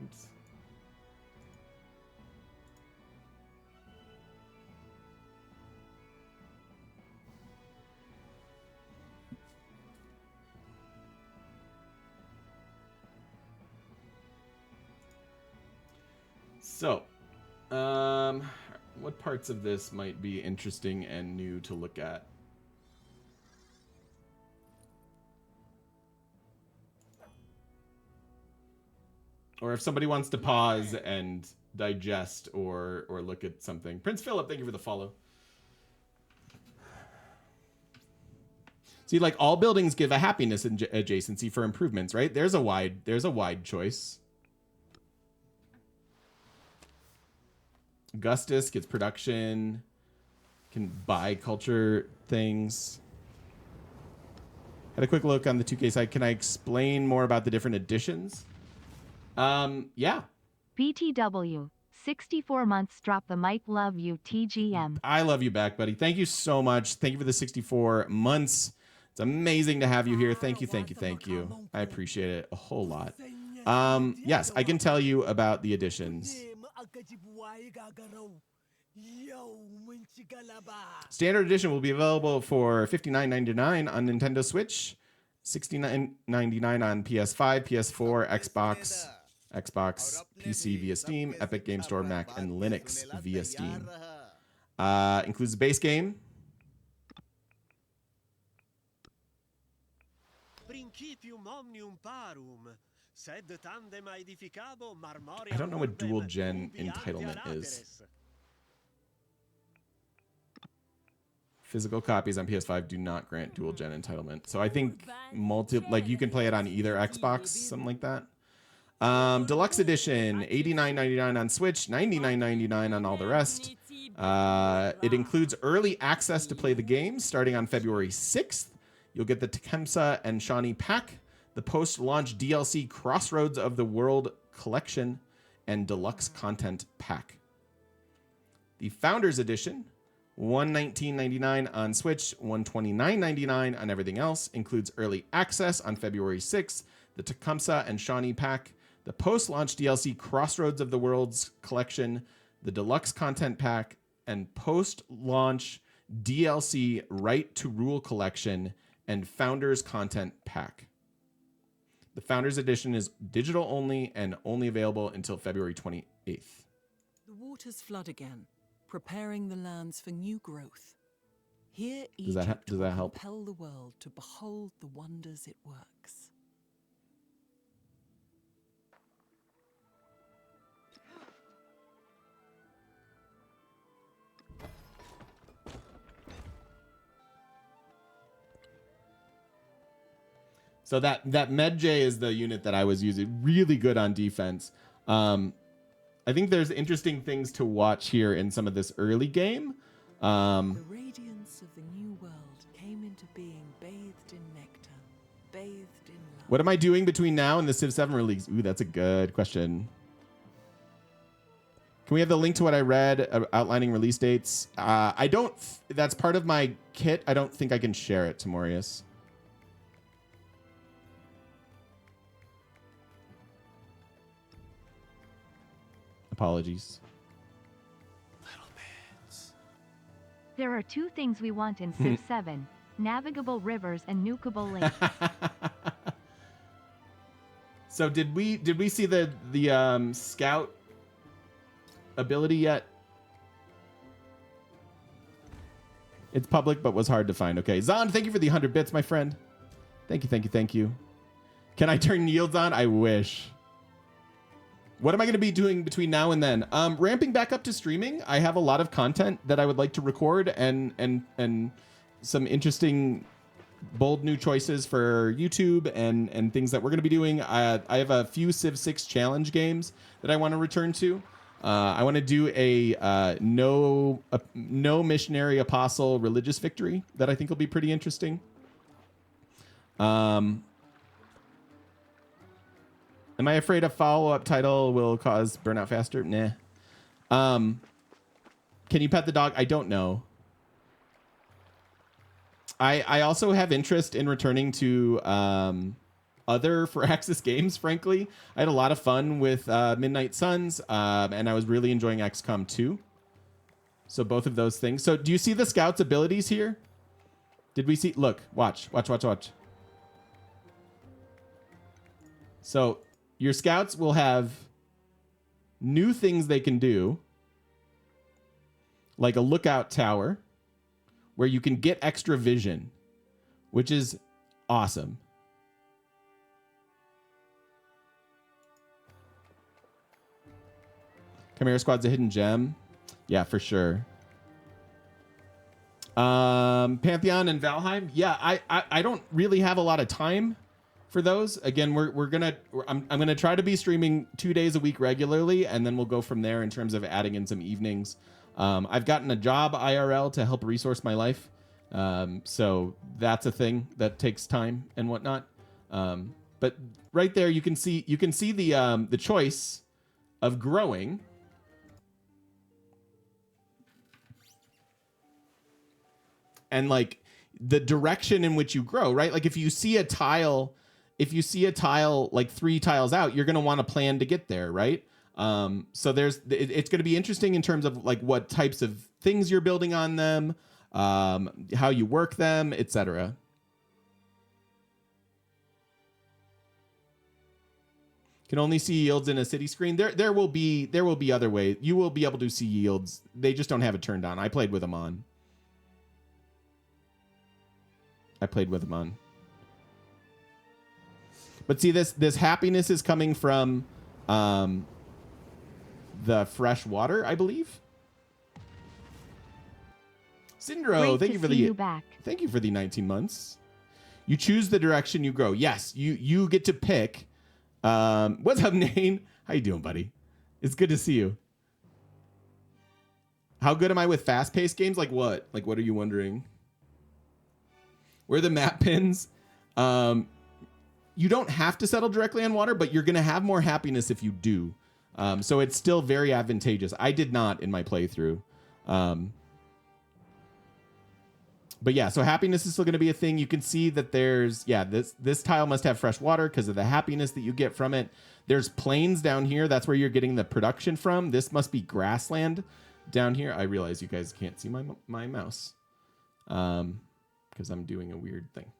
Oops. So, what parts of this might be interesting and new to look at? Or if somebody wants to pause and digest or look at something. Prince Philip, thank you for the follow. See, like all buildings give a happiness adjacency for improvements, right? There's a wide choice. Augustus gets production, can buy culture things. Had a quick look on the 2K side. Can I explain more about the different editions? Yeah. BTW, 64 months drop the mic. Love you, TGM. I love you back, buddy. Thank you so much. Thank you for the 64 months. It's amazing to have you here. Thank you, thank you, thank you. I appreciate it a whole lot. Yes, I can tell you about the editions. Standard edition will be available for $59.99 on Nintendo Switch, $69.99 on PS5, PS4, Xbox, PC via Steam, Epic Game Store, Mac, and Linux via Steam. Includes the base game. I don't know what dual gen entitlement is. Physical copies on PS5 do not grant dual gen entitlement. So I think you can play it on either Xbox, something like that. Deluxe edition, $89.99 on Switch, $99.99 on all the rest. It includes early access to play the game starting on February 6th. You'll get the Tecumseh and Shawnee pack, the post-launch DLC Crossroads of the World collection, and deluxe content pack. The Founders Edition, $119.99 on Switch, $129.99 on everything else, includes early access on February 6th, the Tecumseh and Shawnee pack, the post-launch DLC Crossroads of the Worlds collection, the deluxe content pack, and post-launch DLC Right to Rule collection, and Founders content pack. The Founders Edition is digital only and only available until February 28th. The waters flood again, preparing the lands for new growth. Here Does that help? Compel the world to behold the wonders it works. So that MedJ is the unit that I was using. Really good on defense. I think there's interesting things to watch here in some of this early game. The radiance of the new world came into being bathed in nectar, bathed in love. What am I doing between now and the Civ 7 release? Ooh, that's a good question. Can we have the link to what I read outlining release dates? I don't. That's part of my kit. I don't think I can share it, Timorius. Apologies. There are two things we want in Civ 7. navigable rivers, and nukable lakes. So did we see the scout ability yet? It's public, but was hard to find. Okay, Zon, thank you for the 100 bits, my friend. Thank you, thank you, thank you. Can I turn yields on? I wish. What am I going to be doing between now and then? Ramping back up to streaming. I have a lot of content that I would like to record and some interesting, bold new choices for YouTube and things that we're going to be doing. I have a few Civ 6 challenge games that I want to return to. I want to do a no missionary apostle religious victory that I think will be pretty interesting. Am I afraid a follow-up title will cause burnout faster? Nah. Can you pet the dog? I don't know. I also have interest in returning to other Firaxis games, frankly. I had a lot of fun with Midnight Suns, and I was really enjoying XCOM 2. So both of those things. So do you see the Scout's abilities here? Did we see? Look, watch. So your Scouts will have new things they can do, like a lookout tower, where you can get extra vision, which is awesome. Chimera Squad's a hidden gem. Yeah, for sure. Pantheon and Valheim. Yeah, I don't really have a lot of time for those. Again, I'm gonna try to be streaming 2 days a week regularly, and then we'll go from there in terms of adding in some evenings. I've gotten a job IRL to help resource my life, so that's a thing that takes time and whatnot. But right there, you can see the choice of growing. And like the direction in which you grow, right? Like if you see a tile like 3 tiles out, you're going to want to plan to get there, right? So it's going to be interesting in terms of like what types of things you're building on them, how you work them, etc. Can only see yields in a city screen. There will be other ways. You will be able to see yields. They just don't have it turned on. I played with them on. But see, this happiness is coming from the fresh water, I believe. Syndro, thank you for the 19 months. You choose the direction you grow. Yes, you get to pick. What's up, Nane? How you doing, buddy? It's good to see you. How good am I with fast-paced games? Like what? Like what are you wondering? Where are the map pins? You don't have to settle directly on water, but you're going to have more happiness if you do. So it's still very advantageous. I did not in my playthrough. But yeah, so happiness is still going to be a thing. You can see that there's, this tile must have fresh water because of the happiness that you get from it. There's plains down here. That's where you're getting the production from. This must be grassland down here. I realize you guys can't see my mouse. Because I'm doing a weird thing.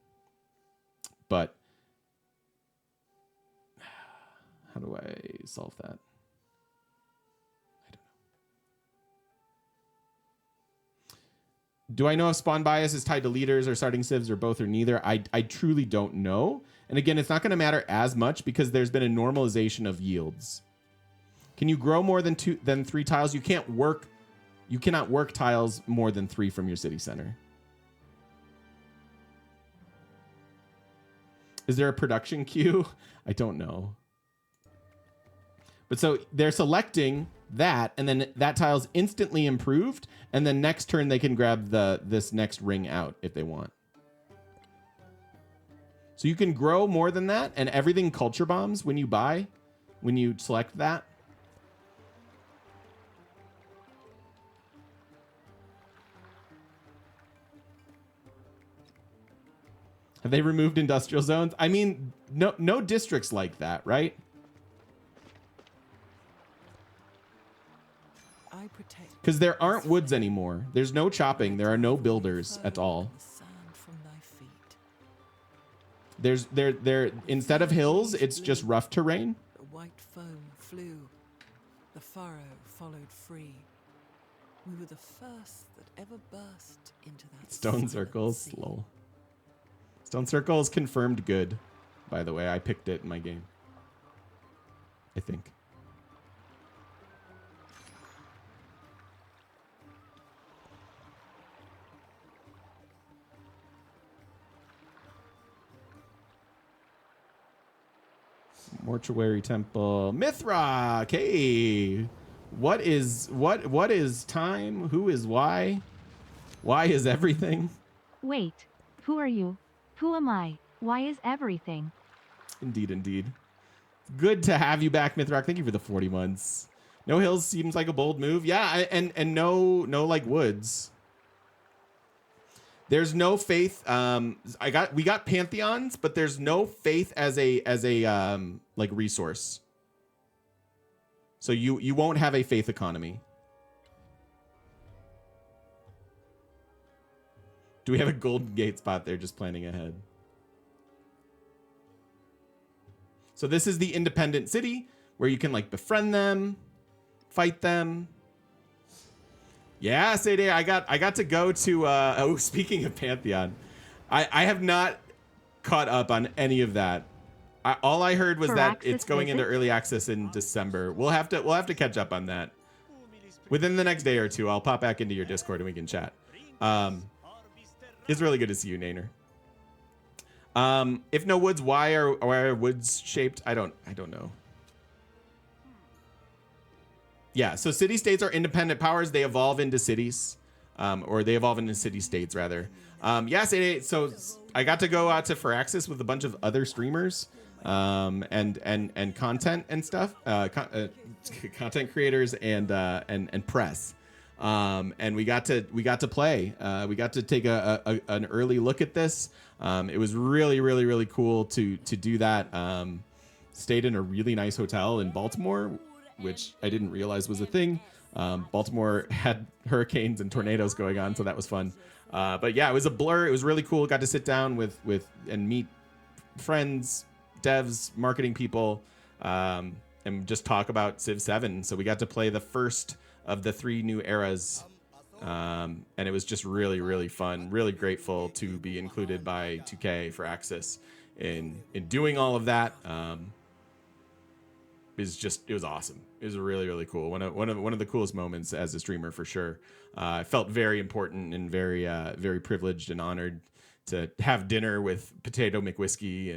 But how do I solve that? I don't know. Do I know if spawn bias is tied to leaders or starting civs or both or neither? I truly don't know. And again, it's not going to matter as much because there's been a normalization of yields. Can you grow more than 3 tiles? You cannot work tiles more than 3 from your city center. Is there a production queue? I don't know. But so they're selecting that, and then that tile's instantly improved, and then next turn they can grab this next ring out if they want. So you can grow more than that, and everything culture bombs when you select that. Have they removed industrial zones? I mean, no districts like that, right? Because there aren't woods anymore. There's no chopping. There are no builders at all. Sand from thy There instead of hills, it's just rough terrain. The white foam flew. The furrow followed free. We were the first that ever burst into that Stone silent circles, sea. lol. Stone circles confirmed good. By the way, I picked it in my game. I think. Mortuary temple. Mithra! Hey! What is time? Who is why? Why is everything? Wait, who are you? Who am I? Why is everything? Indeed, indeed. Good to have you back, Mithrock. Thank you for the 40 months. No hills seems like a bold move. Yeah, and no like woods. There's no faith. We got pantheons, but there's no faith as a like resource. So you won't have a faith economy. Do we have a Golden Gate spot there just planning ahead? So this is the independent city where you can like befriend them, fight them. Yeah, Sadie, I got to go to oh, speaking of Pantheon, I have not caught up on any of that. All I heard was For that access it's going into visit? early access in December. We'll have to catch up on that. Within the next day or two, I'll pop back into your Discord and we can chat. It's really good to see you, Nainer. If no woods, why are woods shaped? I don't know. Yeah, so city states are independent powers. They evolve into cities, or they evolve into city states rather. Yes, so I got to go out to Firaxis with a bunch of other streamers, and content and stuff, content creators and press. And we got to play. We got to take an early look at this. It was really cool to do that. Stayed in a really nice hotel in Baltimore, which I didn't realize was a thing. Baltimore had hurricanes and tornadoes going on, so that was fun. But yeah, it was a blur. It was really cool. Got to sit down with and meet friends, devs, marketing people, and just talk about Civ 7. So we got to play the first of the 3 new eras, and it was just really fun. Really grateful to be included by 2K for Axis in doing all of that. It was awesome. It was really cool. One of the coolest moments as a streamer for sure. I felt very important and very privileged and honored to have dinner with Potato McWhiskey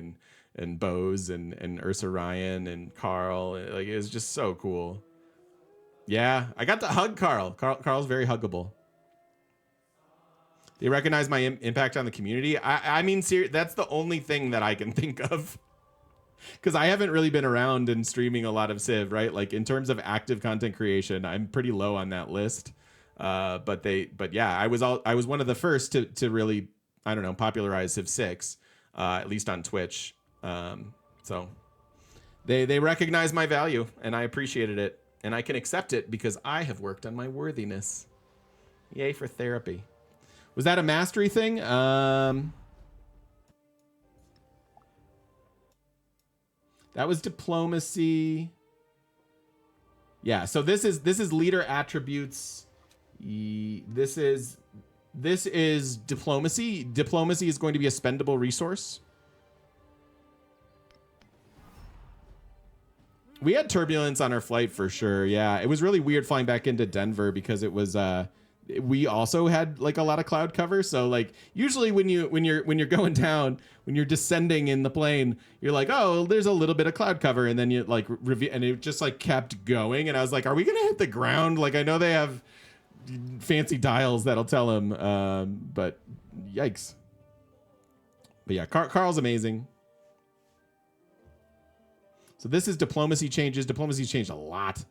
and Bose and Ursa Ryan and Carl. Like, it was just so cool. Yeah, I got to hug Carl. Carl's very huggable. They recognize my impact on the community. I mean, that's the only thing that I can think of. Because I haven't really been around and streaming a lot of Civ, right? Like in terms of active content creation, I'm pretty low on that list. But yeah, I was one of the first to really, I don't know, popularize Civ 6, at least on Twitch. So they recognize my value, and I appreciated it, and I can accept it because I have worked on my worthiness. Yay for therapy. Was that a mastery thing? That was diplomacy. Yeah, so this is leader attributes. This is diplomacy. Diplomacy is going to be a spendable resource. We had turbulence on our flight for sure. Yeah, it was really weird flying back into Denver because it was we also had like a lot of cloud cover. So like usually when you're going down, when you're descending in the plane, you're like, oh, there's a little bit of cloud cover, and then you like and it just like kept going, and I was like, are we gonna hit the ground? Like I know they have fancy dials that'll tell them, but yikes. But yeah, Carl's amazing. So this is diplomacy changes. Diplomacy's changed a lot.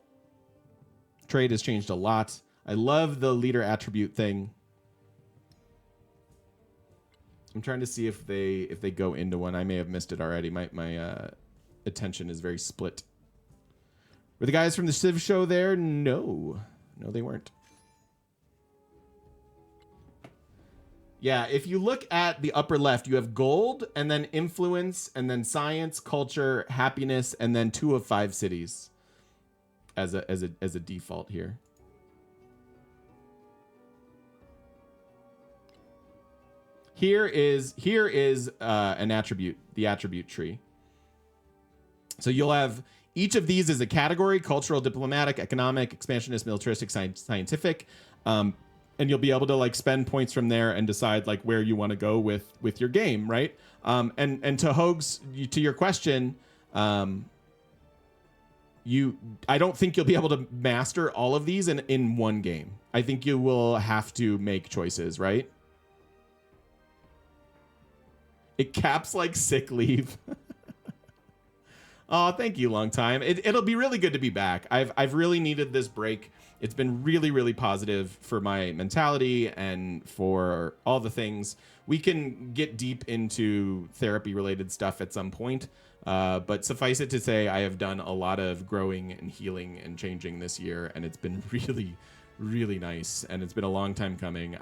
Trade has changed a lot. I love the leader attribute thing. I'm trying to see if they go into one. I may have missed it already. My attention is very split. Were the guys from the Civ show there? No, they weren't. Yeah, if you look at the upper left, you have gold and then influence and then science, culture, happiness, and then 2 of 5 cities as a default here. Here is an attribute, the attribute tree. So you'll have each of these is a category: cultural, diplomatic, economic, expansionist, militaristic, scientific. And you'll be able to like spend points from there and decide like where you want to go with your game, right? And to Hoag's, to your question, I don't think you'll be able to master all of these in one game. I think you will have to make choices, right? It caps like sick leave. Oh, thank you, long time. It'll be really good to be back. I've really needed this break. It's been really, really positive for my mentality and for all the things. We can get deep into therapy-related stuff at some point, but suffice it to say, I have done a lot of growing and healing and changing this year, and it's been really, really nice. And it's been a long time coming.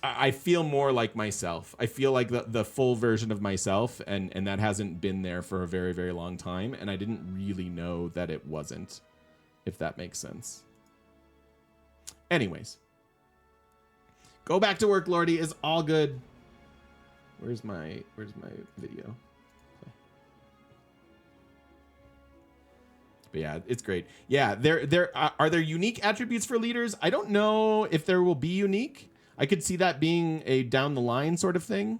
I feel more like myself. I feel like the full version of myself, and that hasn't been there for a very, very long time, and I didn't really know that it wasn't, if that makes sense. Anyways. Go back to work, Lordy. Is all good. Where's my video? Okay. But yeah, it's great. Yeah, are there unique attributes for leaders? I don't know if there will be unique. I could see that being a down the line sort of thing.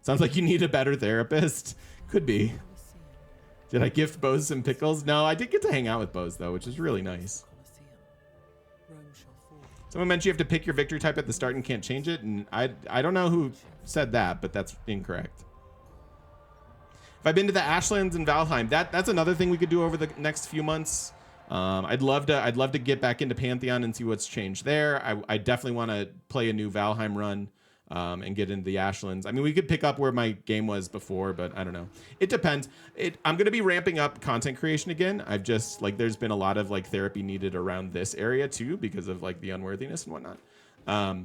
Sounds like you need a better therapist. Could be. Did I gift Bose some pickles? No, I did get to hang out with Bose though, which is really nice. Someone mentioned you have to pick your victory type at the start and can't change it, and I don't know who said that, but that's incorrect. If I've been to the Ashlands and Valheim, that's another thing we could do over the next few months. I'd love to get back into Pantheon and see what's changed there. I definitely want to play a new Valheim run and get into the Ashlands. I mean, we could pick up where my game was before, but I don't know. It depends. I'm going to be ramping up content creation again. I've just there's been a lot of therapy needed around this area too because of the unworthiness and whatnot. I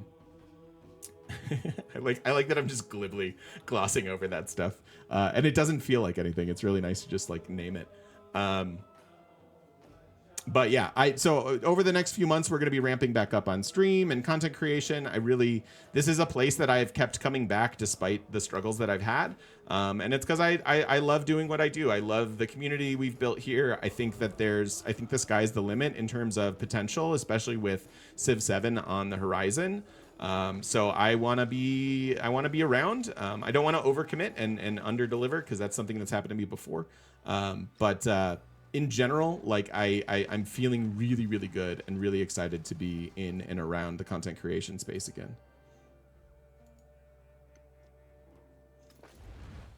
like that I'm just glibly glossing over that stuff, and it doesn't feel like anything. It's really nice to just name it. But yeah, so over the next few months, we're going to be ramping back up on stream and content creation. This is a place that I've kept coming back despite the struggles that I've had. And it's because I love doing what I do. I love the community we've built here. I think the sky's the limit in terms of potential, especially with Civ 7 on the horizon. So I want to be around. I don't want to overcommit and under-deliver because that's something that's happened to me before. But in general, I'm feeling really, really good and really excited to be in and around the content creation space again.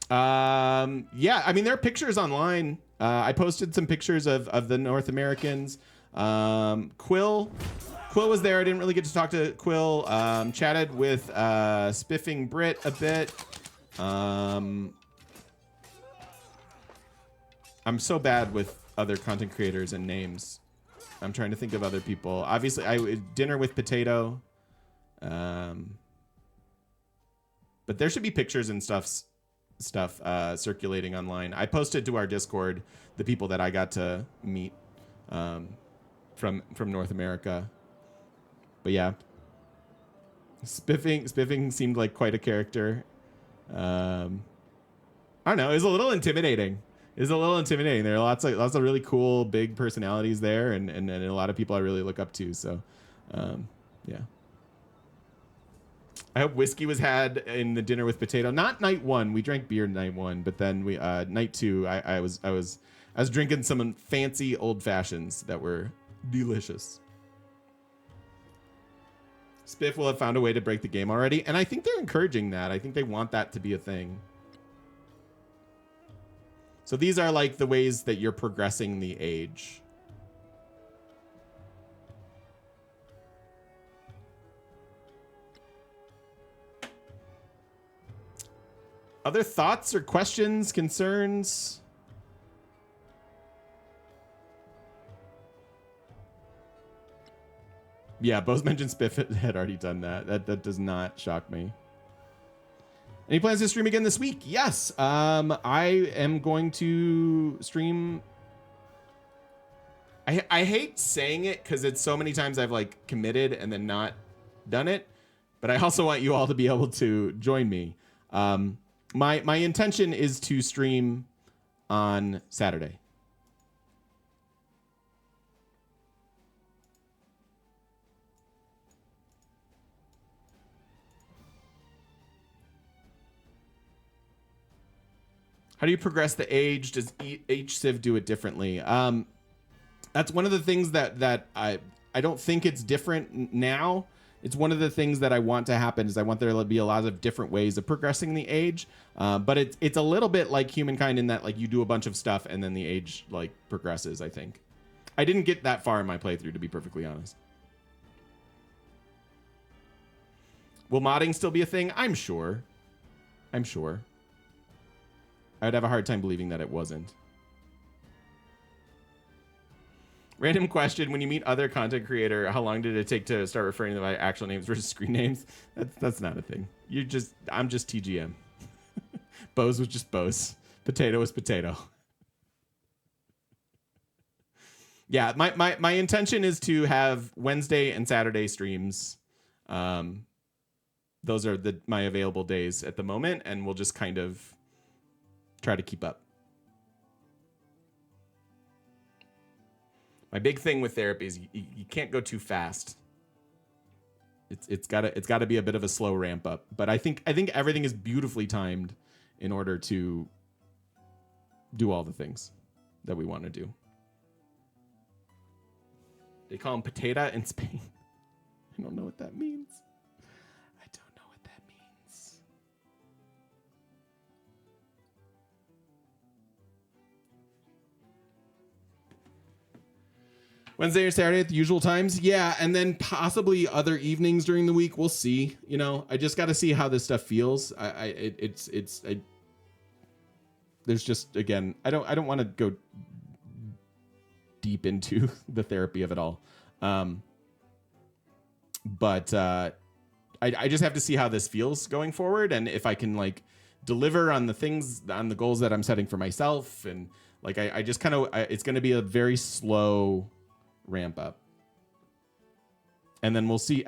Yeah, I mean, there are pictures online. I posted some pictures of the North Americans. Quill was there. I didn't really get to talk to Quill. Chatted with Spiffing Brit a bit. I'm so bad with other content creators and names. I'm trying to think of other people. Obviously, dinner with Potato. But there should be pictures and stuff circulating online. I posted to our Discord the people that I got to meet from North America. But yeah, Spiffing seemed like quite a character. I don't know. It was a little intimidating. There are lots of really cool big personalities there, and a lot of people I really look up to. So, yeah. I hope whiskey was had in the dinner with Potato. Not night one. We drank beer night one, but then night two. I was drinking some fancy old fashions that were delicious. Spiff will have found a way to break the game already, and I think they're encouraging that. I think they want that to be a thing. So these are the ways that you're progressing the age. Other thoughts or questions, concerns? Yeah, Bose mentioned Spiff had already done that. That does not shock me. Any plans to stream again this week? Yes. I am going to stream. I hate saying it because it's so many times I've like committed and then not done it, but I also want you all to be able to join me. My intention is to stream on Saturday. How do you progress the age? Does each civ do it differently? That's one of the things that I don't think it's different now. It's one of the things that I want to happen is I want there to be a lot of different ways of progressing the age. But it's a little bit like Humankind in that like you do a bunch of stuff and then the age like progresses, I think. I didn't get that far in my playthrough, to be perfectly honest. Will modding still be a thing? I'm sure. I'd have a hard time believing that it wasn't. Random question: when you meet other content creator, how long did it take to start referring to them by actual names versus screen names? That's not a thing. I'm just TGM. Bose was just Bose. Potato was potato. Yeah, my intention is to have Wednesday and Saturday streams. Those are my available days at the moment, and we'll just kind of try to keep up. My big thing with therapy is you can't go too fast. It's gotta be a bit of a slow ramp up. But I think everything is beautifully timed in order to do all the things that we want to do. They call them potato in Spain. I don't know what that means. Wednesday or Saturday at the usual times. Yeah, and then possibly other evenings during the week. We'll see. You know, I just got to see how this stuff feels. There's just, again, I don't want to go deep into the therapy of it all. But I just have to see how this feels going forward, and if I can like deliver on the goals that I'm setting for myself, and like I just kind of it's going to be a very slow ramp up, and then we'll see,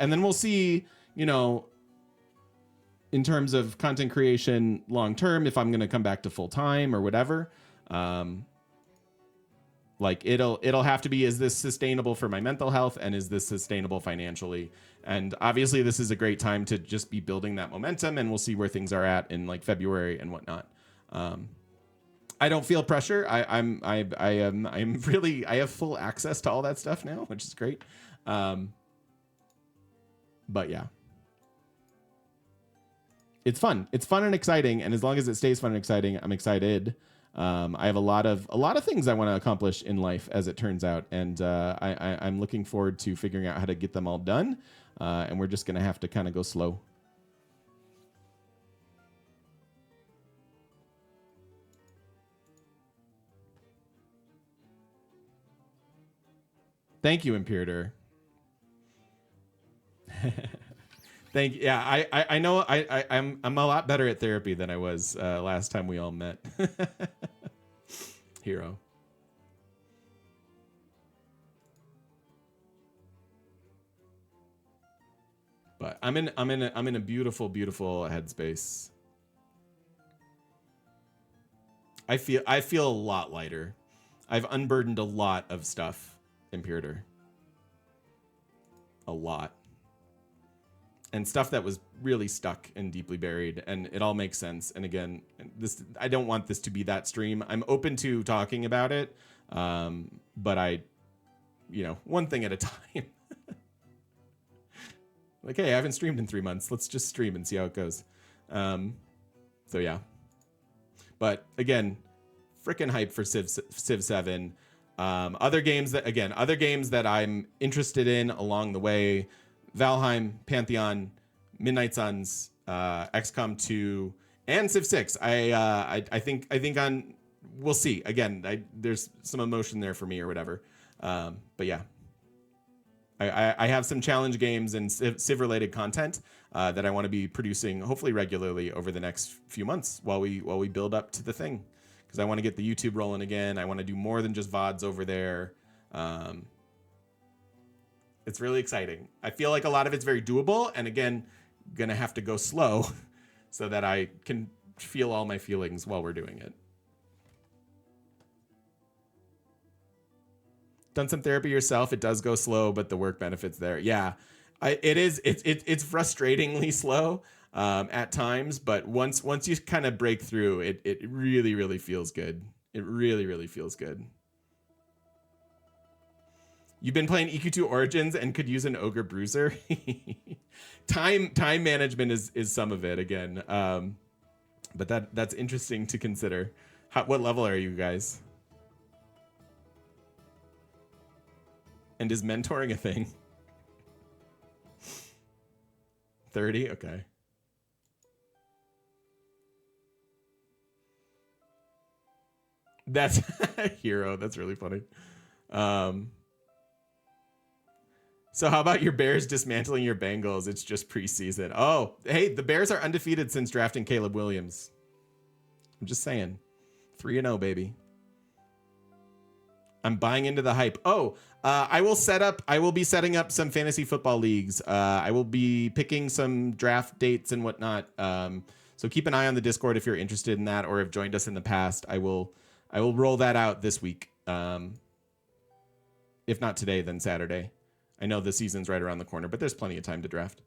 you know, in terms of content creation long term, if I'm going to come back to full time or whatever. Like it'll have to be, is this sustainable for my mental health, and is this sustainable financially? And obviously this is a great time to just be building that momentum, and we'll see where things are at in like February and whatnot. I don't feel pressure. I have full access to all that stuff now, which is great. But yeah, it's fun. It's fun and exciting. And as long as it stays fun and exciting, I'm excited. I have a lot of things I want to accomplish in life, as it turns out. And I'm looking forward to figuring out how to get them all done. And we're just going to have to kind of go slow. Thank you, Imperator. Thank you. Yeah, I know I'm a lot better at therapy than I was last time we all met. Hero. But I'm in a beautiful headspace. I feel a lot lighter. I've unburdened a lot of stuff, Imperator. A lot. And stuff that was really stuck and deeply buried, and it all makes sense. And again, I don't want this to be that stream. I'm open to talking about it, but one thing at a time. Like, hey, I haven't streamed in 3 months. Let's just stream and see how it goes. So yeah. But again, freaking hype for Civ 7. Other games that I'm interested in along the way: Valheim, Pantheon, Midnight Suns, XCOM 2, and Civ 6. I think we'll see. Again, there's some emotion there for me or whatever. But yeah, I have some challenge games and Civ related content that I want to be producing hopefully regularly over the next few months while we build up to the thing, because I want to get the YouTube rolling again. I want to do more than just VODs over there. It's really exciting. I feel like a lot of it's very doable, and again, gonna have to go slow so that I can feel all my feelings while we're doing it. Done some therapy yourself. It does go slow, but the work benefits there. Yeah, it's frustratingly slow at times, but once you kind of break through, it really feels good. It really feels good. You've been playing EQ2 Origins and could use an Ogre Bruiser. Time management is some of it again, but that's interesting to consider. What level are you guys? And is mentoring a thing? 30? Okay. That's hero. That's really funny. So how about your Bears dismantling your Bengals? It's just preseason. Oh, hey, the Bears are undefeated since drafting Caleb Williams. I'm just saying. 3-0, baby. I'm buying into the hype. Oh, I will be setting up some fantasy football leagues. I will be picking some draft dates and whatnot. So keep an eye on the Discord if you're interested in that or have joined us in the past. I will roll that out this week. If not today, then Saturday. I know the season's right around the corner, but there's plenty of time to draft.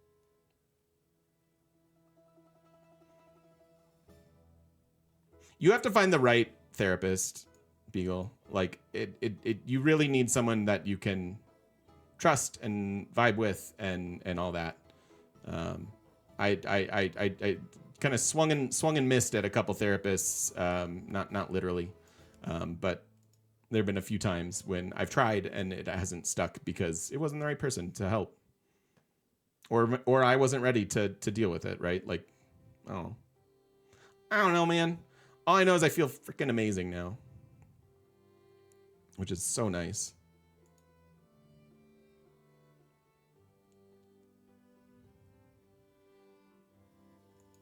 You have to find the right therapist, Beagle. Like you really need someone that you can trust and vibe with and all that. I kind of swung and missed at a couple therapists, not literally, but there have been a few times when I've tried and it hasn't stuck because it wasn't the right person to help, or I wasn't ready to deal with it. Right? Like, oh, I don't know, man. All I know is I feel freaking amazing now, which is so nice.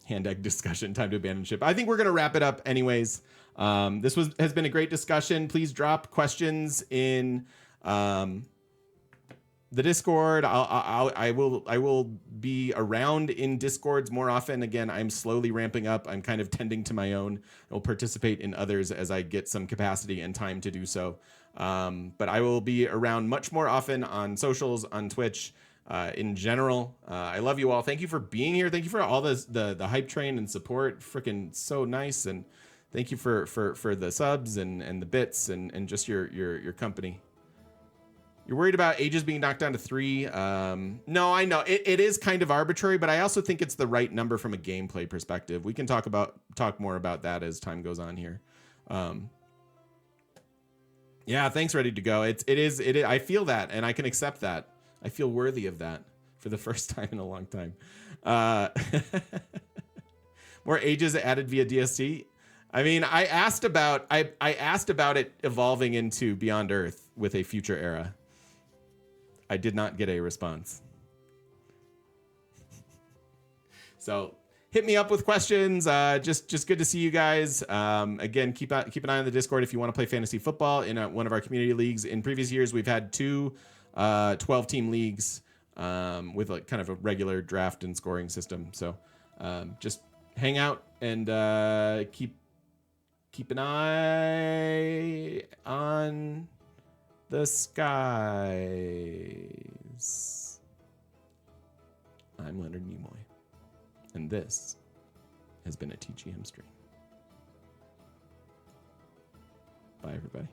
Hand egg discussion, time to abandon ship. I think we're going to wrap it up anyways. This has been a great discussion. Please drop questions in the Discord. I will be around in Discords more often. Again, I'm slowly ramping up. I'm kind of tending to my own. I will participate in others as I get some capacity and time to do so. But I will be around much more often on socials, on Twitch, in general. I love you all. Thank you for being here. Thank you for all the hype train and support. Freaking so nice. And thank you for the subs and the bits and just your company. You're worried about ages being knocked down to 3. No, I know it is kind of arbitrary, but I also think it's the right number from a gameplay perspective. We can talk more about that as time goes on here. Yeah, thanks. Ready to go. It is. I feel that, and I can accept that. I feel worthy of that for the first time in a long time. More ages added via DST. I mean, I asked about it evolving into Beyond Earth with a future era. I did not get a response. So hit me up with questions. Just good to see you guys. Again, keep an eye on the Discord if you want to play fantasy football in one of our community leagues. In previous years, we've had 2 12-team leagues with like kind of a regular draft and scoring system. So just hang out and keep an eye on the skies. I'm Leonard Nimoy, and this has been a TGM stream. Bye, everybody.